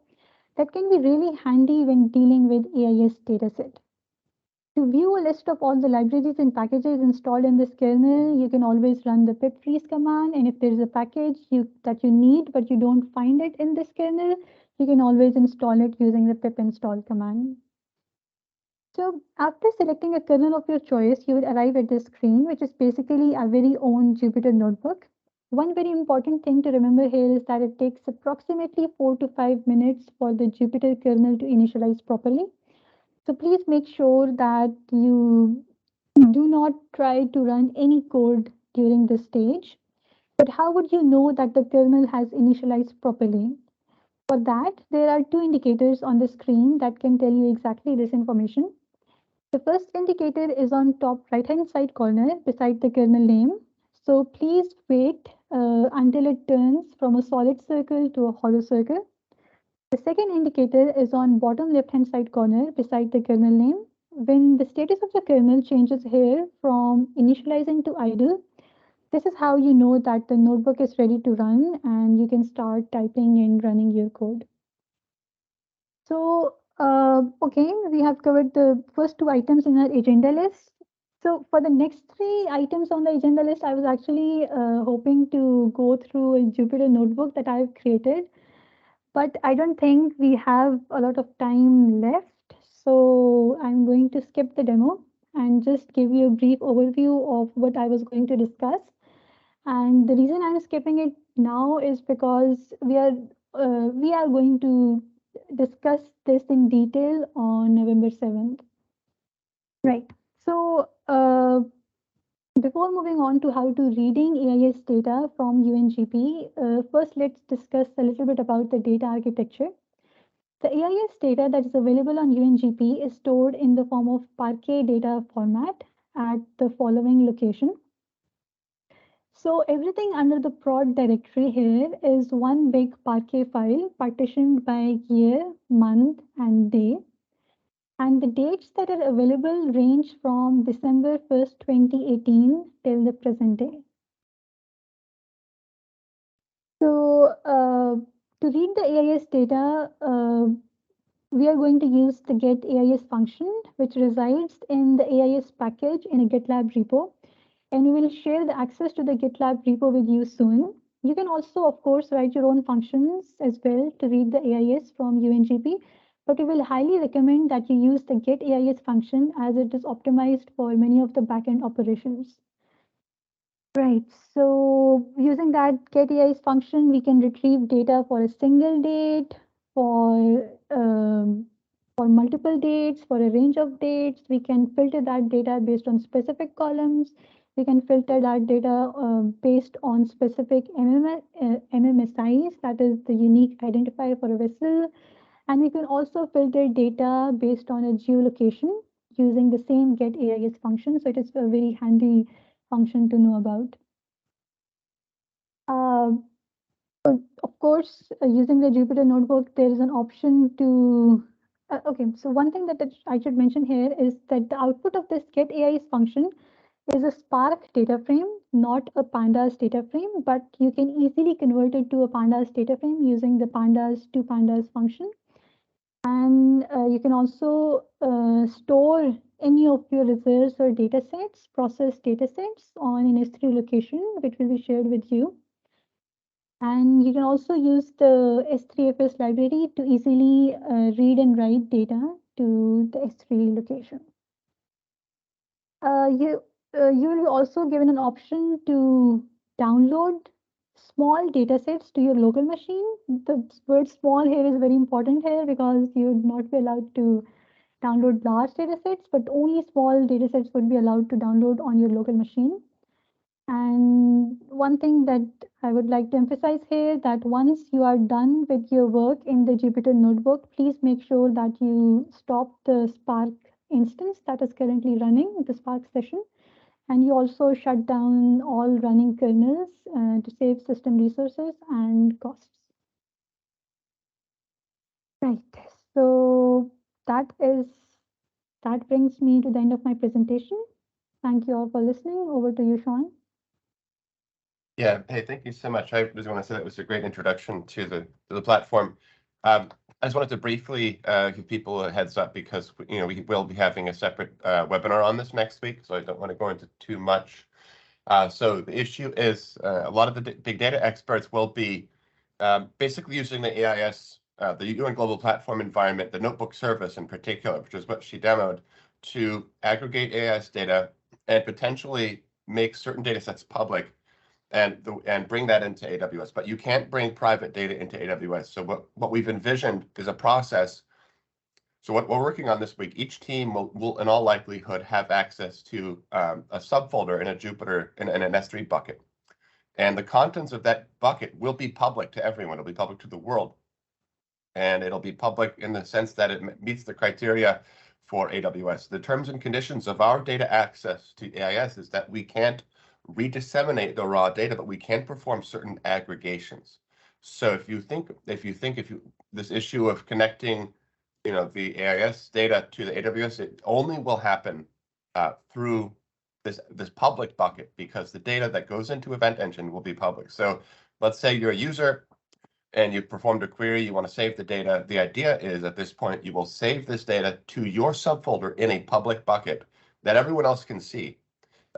that can be really handy when dealing with AIS dataset. To view a list of all the libraries and packages installed in this kernel, you can always run the pip freeze command. And if there is a package that you need but you don't find it in this kernel, you can always install it using the pip install command. So after selecting a kernel of your choice, you will arrive at this screen, which is basically our very own Jupyter notebook. One very important thing to remember here is that it takes approximately 4 to 5 minutes for the Jupyter kernel to initialize properly. So please make sure that you do not try to run any code during this stage. But how would you know that the kernel has initialized properly? For that, there are two indicators on the screen that can tell you exactly this information. The first indicator is on top right-hand side corner beside the kernel name. So please wait until it turns from a solid circle to a hollow circle. The second indicator is on bottom left-hand side corner beside the kernel name. When the status of the kernel changes here from initializing to idle, this is how you know that the notebook is ready to run and you can start typing and running your code. So, okay, we have covered the first two items in our agenda list. So for the next three items on the agenda list, I was actually hoping to go through a Jupyter notebook that I've created, but I don't think we have a lot of time left. So I'm going to skip the demo and just give you a brief overview of what I was going to discuss. And the reason I'm skipping it now is because we are going to discuss this in detail on November 7th. Right. So before moving on to how to reading AIS data from UNGP, first let's discuss a little bit about the data architecture. The AIS data that is available on UNGP is stored in the form of Parquet data format at the following location. So everything under the prod directory here is one big Parquet file partitioned by year, month, and day. And the dates that are available range from December 1st, 2018 till the present day. So to read the AIS data, we are going to use the get AIS function, which resides in the AIS package in a GitLab repo. And we will share the access to the GitLab repo with you soon. You can also, of course, write your own functions as well to read the AIS from UNGP, but we will highly recommend that you use the get AIS function as it is optimized for many of the backend operations. Right, so using that get AIS function, we can retrieve data for a single date, for multiple dates, for a range of dates. We can filter that data based on specific columns. We can filter that data based on specific MMSIs, that is the unique identifier for a vessel. And we can also filter data based on a geolocation using the same get AIS function. So it is a very handy function to know about. Of course, using the Jupyter notebook, there is an option to okay, so one thing that I should mention here is that the output of this get AIS function is a Spark data frame, not a Pandas data frame, but you can easily convert it to a Pandas data frame using the Pandas to Pandas function. And you can also store any of your results or data sets, process data sets on an S3 location, which will be shared with you. And you can also use the S3FS library to easily read and write data to the S3 location. You will be also given an option to download small data sets to your local machine. The word small here is very important here because you would not be allowed to download large data sets, but only small data sets would be allowed to download on your local machine. And one thing that I would like to emphasize here that once you are done with your work in the Jupyter notebook, please make sure that you stop the Spark instance that is currently running, the Spark session. And you also shut down all running kernels to save system resources and costs. Right, so that is That brings me to the end of my presentation. Thank you all for listening. Over to you, Sean. Yeah, hey, thank you so much. I just want to say that was a great introduction to the platform. I just wanted to briefly give people a heads up because we will be having a separate webinar on this next week, so I don't want to go into too much. So the issue is a lot of the big data experts will be basically using the AIS, the UN Global Platform environment, the notebook service in particular, which is what she demoed, to aggregate AIS data and potentially make certain data sets public and bring that into AWS. But you can't bring private data into AWS. So what we've envisioned is a process. So what we're working on this week, each team will in all likelihood have access to a subfolder in a Jupyter in an S3 bucket. And the contents of that bucket will be public to everyone. It'll be public to the world. And it'll be public in the sense that it meets the criteria for AWS. The terms and conditions of our data access to AIS is that we can't redisseminate the raw data, but we can perform certain aggregations. So if you think this issue of connecting, the AIS data to the AWS, it only will happen through this public bucket because the data that goes into Event Engine will be public. So let's say you're a user and you've performed a query, you want to save the data. The idea is at this point, you will save this data to your subfolder in a public bucket that everyone else can see.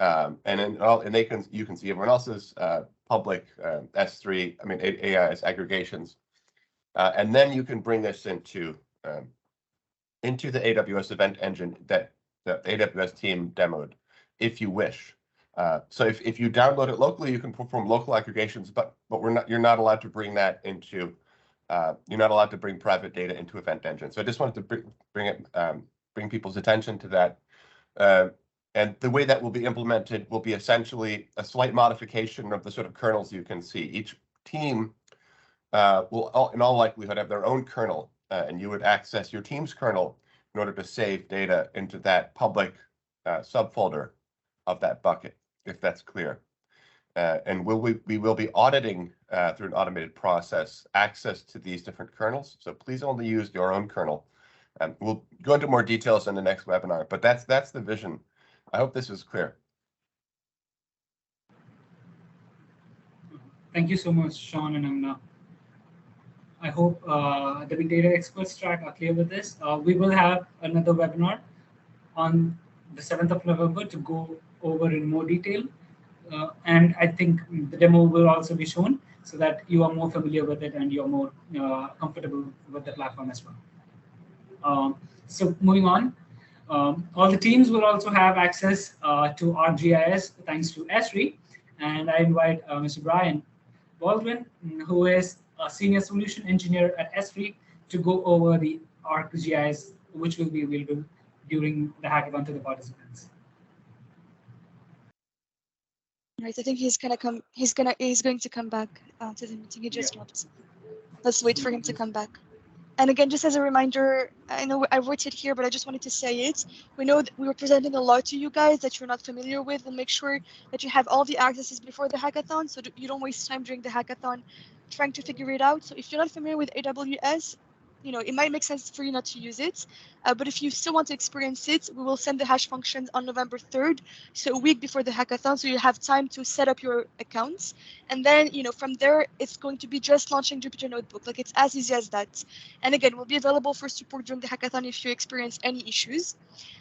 You can see everyone else's public S3, AIS aggregations, and then you can bring this into the AWS Event Engine that the AWS team demoed, if you wish. So if you download it locally, you can perform local aggregations, but you're not allowed to bring that into you're not allowed to bring private data into Event Engine. So I just wanted to bring people's attention to that. And the way that will be implemented will be essentially a slight modification of the sort of kernels you can see. Each team will, in all likelihood, have their own kernel, and you would access your team's kernel in order to save data into that public subfolder of that bucket, if that's clear. And we will be auditing through an automated process access to these different kernels. So please only use your own kernel. We'll go into more details in the next webinar, but that's the vision. I hope this is clear. Thank you so much, Sean and Amna. I hope the big data experts track are clear with this. We will have another webinar on the 7th of November to go over in more detail. And I think the demo will also be shown so that you are more familiar with it and you're more comfortable with the platform as well. So moving on, all the teams will also have access to ArcGIS thanks to Esri. And I invite Mr. Brian Baldwin, who is a senior solution engineer at Esri, to go over the ArcGIS, which will be available during the hackathon to the participants. Right, I think he's gonna come. He's going to come back to the meeting. He just dropped. Let's wait for him to come back. And again, just as a reminder, I know I wrote it here, but I just wanted to say it. We know that we were presenting a lot to you guys that you're not familiar with, and make sure that you have all the accesses before the hackathon, so you don't waste time during the hackathon trying to figure it out. So if you're not familiar with AWS, it might make sense for you not to use it. But if you still want to experience it, we will send the hash functions on November 3rd, so a week before the hackathon, so you have time to set up your accounts. And then, from there, it's going to be just launching Jupyter Notebook. Like, it's as easy as that. And again, we'll be available for support during the hackathon if you experience any issues.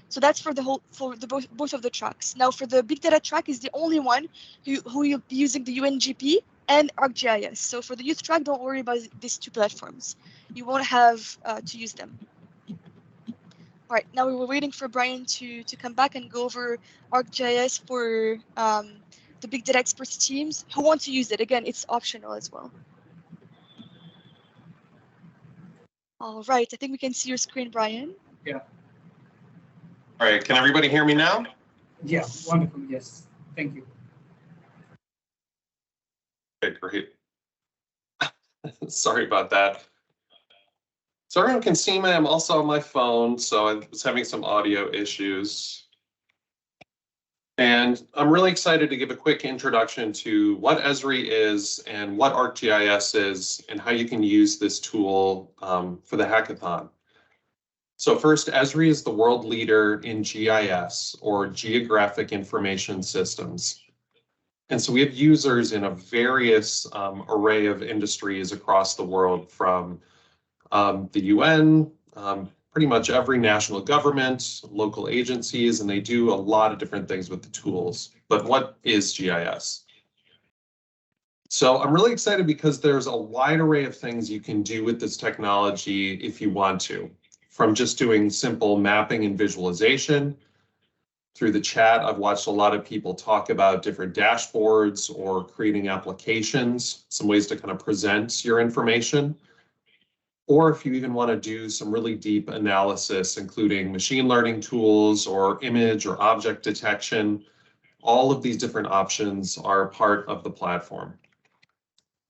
So that's for both of the tracks. Now, for the big data track is the only one who will be using the UNGP and ArcGIS. So for the youth track, don't worry about these two platforms. You won't have to use them. All right, now we were waiting for Brian to come back and go over ArcGIS for the big data experts teams who want to use it. Again, it's optional as well. All right, I think we can see your screen, Brian. Yeah. All right, can everybody hear me now? Yeah, wonderful, yes. Thank you. Okay, great. Sorry about that. So everyone can see me. I'm also on my phone, so I was having some audio issues. And I'm really excited to give a quick introduction to what Esri is and what ArcGIS is and how you can use this tool for the hackathon. So first, Esri is the world leader in GIS, or Geographic Information Systems. And so we have users in a various array of industries across the world, from the UN, pretty much every national government, local agencies, and they do a lot of different things with the tools. But what is GIS? So I'm really excited because there's a wide array of things you can do with this technology if you want to, from just doing simple mapping and visualization. Through the chat, I've watched a lot of people talk about different dashboards or creating applications, some ways to kind of present your information. Or if you even want to do some really deep analysis, including machine learning tools or image or object detection, all of these different options are part of the platform.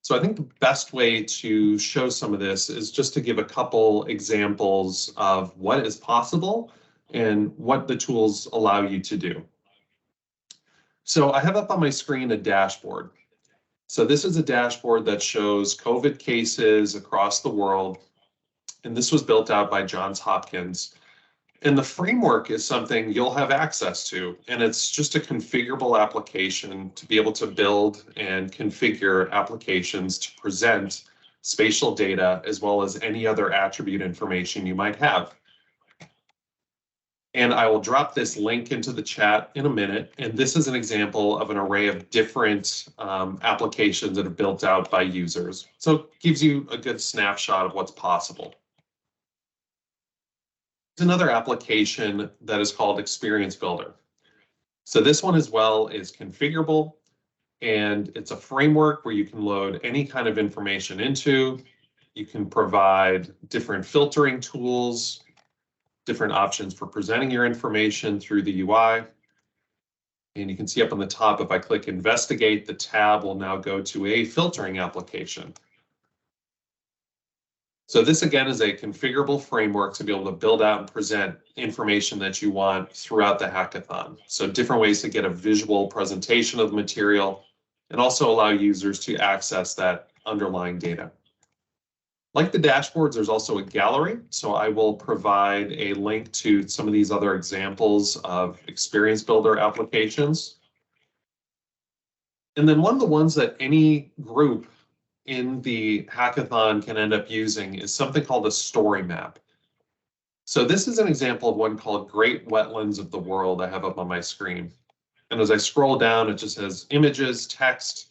So I think the best way to show some of this is just to give a couple examples of what is possible and what the tools allow you to do. So I have up on my screen a dashboard. So this is a dashboard that shows COVID cases across the world, and this was built out by Johns Hopkins. And the framework is something you'll have access to, and it's just a configurable application to be able to build and configure applications to present spatial data as well as any other attribute information you might have. And I will drop this link into the chat in a minute. And this is an example of an array of different applications that are built out by users. So it gives you a good snapshot of what's possible. There's another application that is called Experience Builder. So this one as well is configurable, and it's a framework where you can load any kind of information into. You can provide different filtering tools, different options for presenting your information through the UI. And you can see up on the top, if I click Investigate, the tab will now go to a filtering application. So this again is a configurable framework to be able to build out and present information that you want throughout the hackathon. So different ways to get a visual presentation of the material and also allow users to access that underlying data. Like the dashboards, there's also a gallery. So I will provide a link to some of these other examples of Experience Builder applications. And then one of the ones that any group in the hackathon can end up using is something called a story map. So this is an example of one called Great Wetlands of the World I have up on my screen. And as I scroll down, it just has images, text.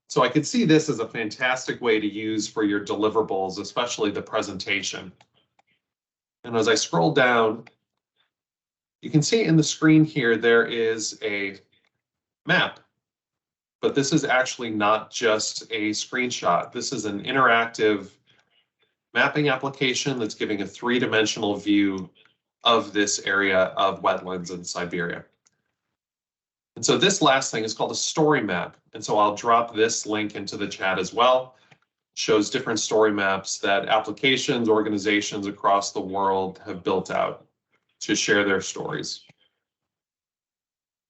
So I could see this as a fantastic way to use for your deliverables, especially the presentation. And as I scroll down, you can see in the screen here, there is a map. But this is actually not just a screenshot. This is an interactive mapping application that's giving a three-dimensional view of this area of wetlands in Siberia. And so this last thing is called a story map. And so I'll drop this link into the chat as well. It shows different story maps that applications, organizations across the world have built out to share their stories.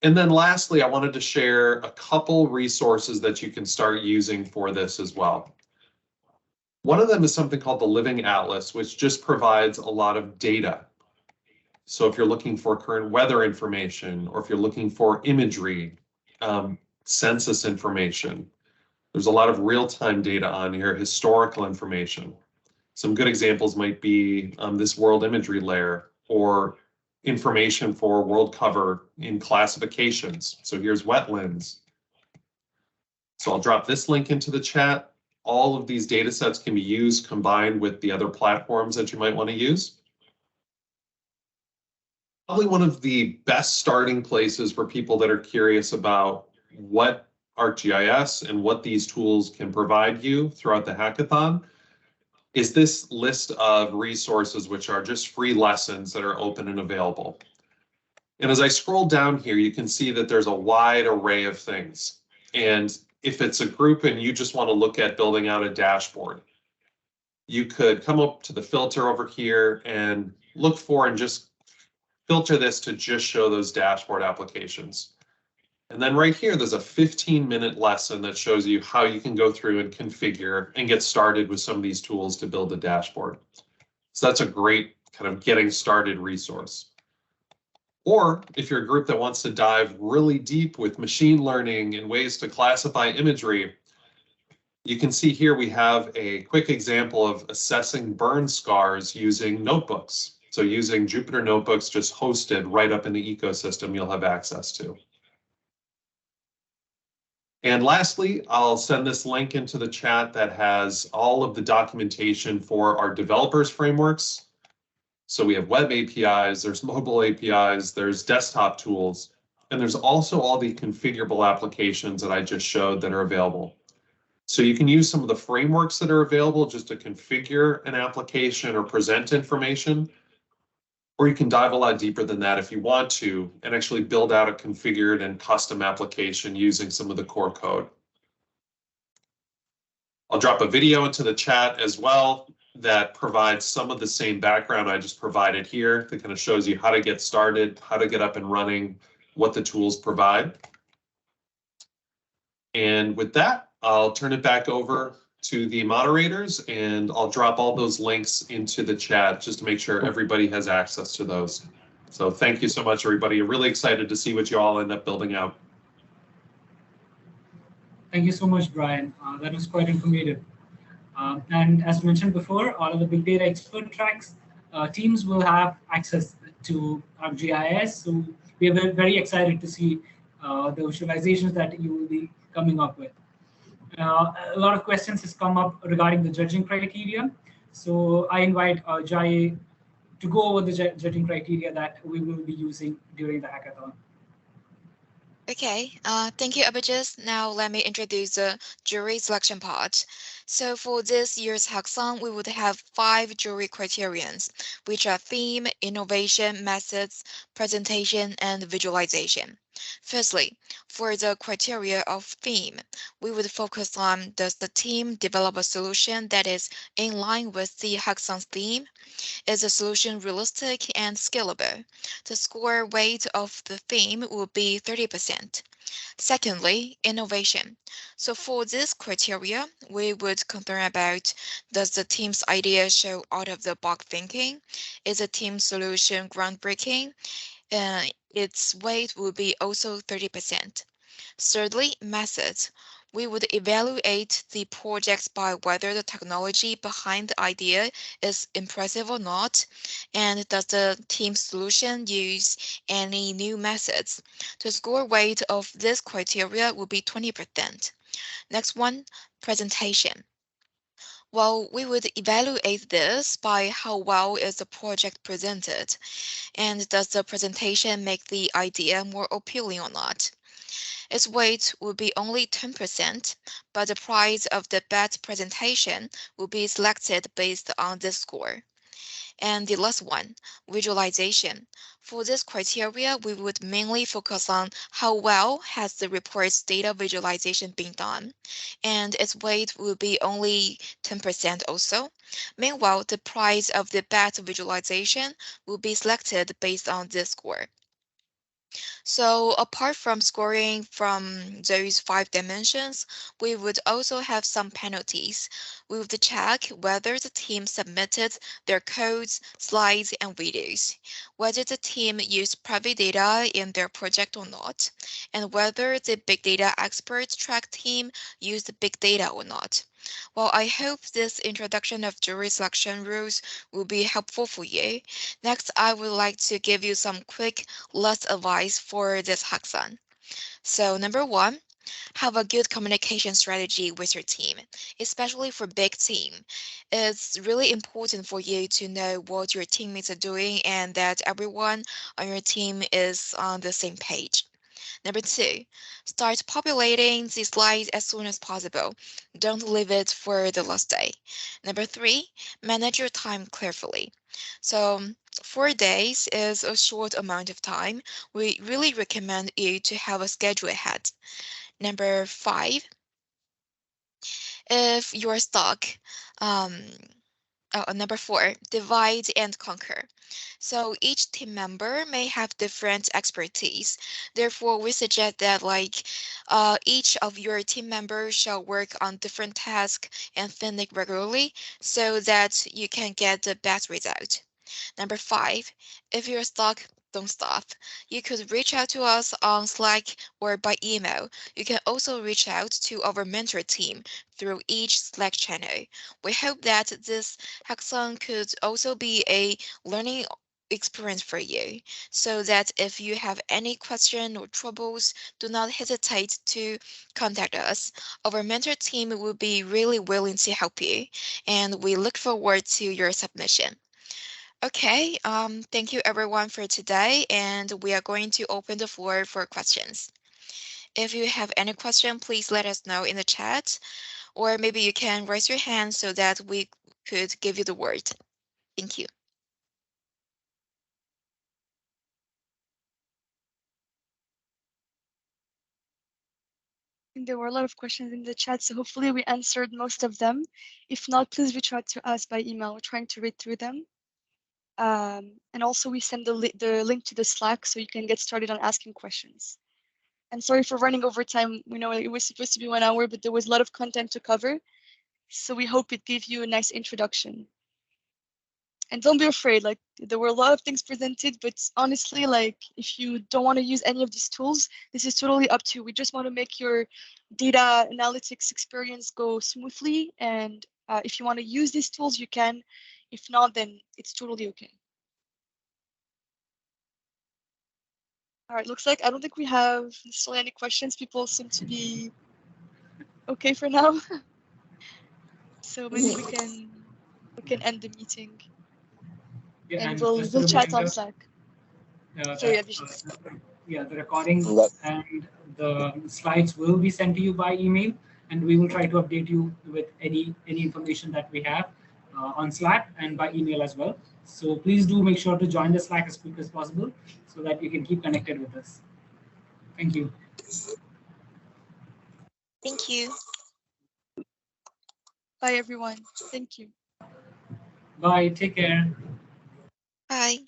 And then lastly, I wanted to share a couple resources that you can start using for this as well. One of them is something called the Living Atlas, which just provides a lot of data. So if you're looking for current weather information, or if you're looking for imagery, census information, there's a lot of real-time data on here, historical information. Some good examples might be this world imagery layer, or information for world cover in classifications. So here's wetlands. So I'll drop this link into the chat. All of these data sets can be used combined with the other platforms that you might want to use. Probably one of the best starting places for people that are curious about what ArcGIS and what these tools can provide you throughout the hackathon is this list of resources, which are just free lessons that are open and available. And as I scroll down here, you can see that there's a wide array of things. And if it's a group and you just want to look at building out a dashboard, you could come up to the filter over here and look for and just filter this to just show those dashboard applications. And then right here, there's a 15-minute lesson that shows you how you can go through and configure and get started with some of these tools to build a dashboard. So that's a great kind of getting started resource. Or if you're a group that wants to dive really deep with machine learning and ways to classify imagery, you can see here we have a quick example of assessing burn scars using notebooks. So using Jupyter Notebooks just hosted right up in the ecosystem you'll have access to. And lastly, I'll send this link into the chat that has all of the documentation for our developers frameworks. So we have web APIs, there's mobile APIs, there's desktop tools, and there's also all the configurable applications that I just showed that are available. So you can use some of the frameworks that are available just to configure an application or present information, or you can dive a lot deeper than that if you want to and actually build out a configured and custom application using some of the core code. I'll drop a video into the chat as well that provides some of the same background I just provided here that kind of shows you how to get started, how to get up and running, what the tools provide. And with that, I'll turn it back over to the moderators and I'll drop all those links into the chat just to make sure everybody has access to those. So thank you so much, everybody. I'm really excited to see what you all end up building out. Thank you so much, Brian. That was quite informative. And as mentioned before, all of the big data expert tracks teams will have access to our GIS. So we are very excited to see the visualizations that you will be coming up with. A lot of questions has come up regarding the judging criteria. So I invite Jai to go over the judging criteria that we will be using during the hackathon. Okay, thank you, Abhijit. Now let me introduce the jury selection part. So for this year's hackathon, we would have 5 jury criterions, which are theme, innovation, methods, presentation, and visualization. Firstly, for the criteria of theme, we would focus on does the team develop a solution that is in line with the hackathon's theme? Is the solution realistic and scalable? The score weight of the theme will be 30%. Secondly, innovation. So for this criteria, we would concern about does the team's idea show out-of-the-box thinking? Is the team solution groundbreaking? Its weight will be also 30%. Thirdly, methods. We would evaluate the projects by whether the technology behind the idea is impressive or not, and does the team solution use any new methods. The score weight of this criteria will be 20%. Next one, presentation. Well, we would evaluate this by how well is the project presented, and does the presentation make the idea more appealing or not. Its weight will be only 10%, but the price of the best presentation will be selected based on this score. And the last one, visualization. For this criteria, we would mainly focus on how well has the report's data visualization been done, and its weight will be only 10% also. Meanwhile, the price of the best visualization will be selected based on this score. So apart from scoring from those 5 dimensions, we would also have some penalties. We would check whether the team submitted their codes, slides, and videos, whether the team used private data in their project or not, and whether the big data expert track team used big data or not. Well, I hope this introduction of jury selection rules will be helpful for you. Next, I would like to give you some quick last advice for this hackathon. So number 1, have a good communication strategy with your team, especially for big team. It's really important for you to know what your teammates are doing and that everyone on your team is on the same page. Number 2, start populating the slides as soon as possible. Don't leave it for the last day. Number 3, manage your time carefully. So 4 days is a short amount of time. We really recommend you to have a schedule ahead. Number 5, if you're stuck, number 4, divide and conquer. So each team member may have different expertise. Therefore, we suggest that each of your team members shall work on different tasks and finish regularly so that you can get the best result. Number 5, if you're stuck, don't stop. You could reach out to us on Slack or by email. You can also reach out to our mentor team through each Slack channel. We hope that this hackathon could also be a learning experience for you, so that if you have any question or troubles, do not hesitate to contact us. Our mentor team will be really willing to help you, and we look forward to your submission. Okay, thank you everyone for today, and we are going to open the floor for questions. If you have any question, please let us know in the chat, or maybe you can raise your hand so that we could give you the word. Thank you. There were a lot of questions in the chat, so hopefully we answered most of them. If not, please reach out to us by email. We're trying to read through them. And also we send the link to the Slack so you can get started on asking questions. And sorry for running over time. We know it was supposed to be 1 hour, but there was a lot of content to cover. So we hope it gave you a nice introduction. And don't be afraid, like there were a lot of things presented, but honestly, like if you don't want to use any of these tools, this is totally up to you. We just want to make your data analytics experience go smoothly. And if you want to use these tools, you can. If not, then it's totally okay. All right, looks like I don't think we have necessarily any questions. People seem to be okay for now. So maybe we can end the meeting. Yeah, And we'll just a chat on reminder, Slack. Sorry, Abhijit. Yeah, the recording and the slides will be sent to you by email, and we will try to update you with any information that we have on Slack and by email as well. So please do make sure to join the Slack as quick as possible so that you can keep connected with us. Thank you. Thank you. Bye, everyone. Thank you. Bye. Take care. Bye.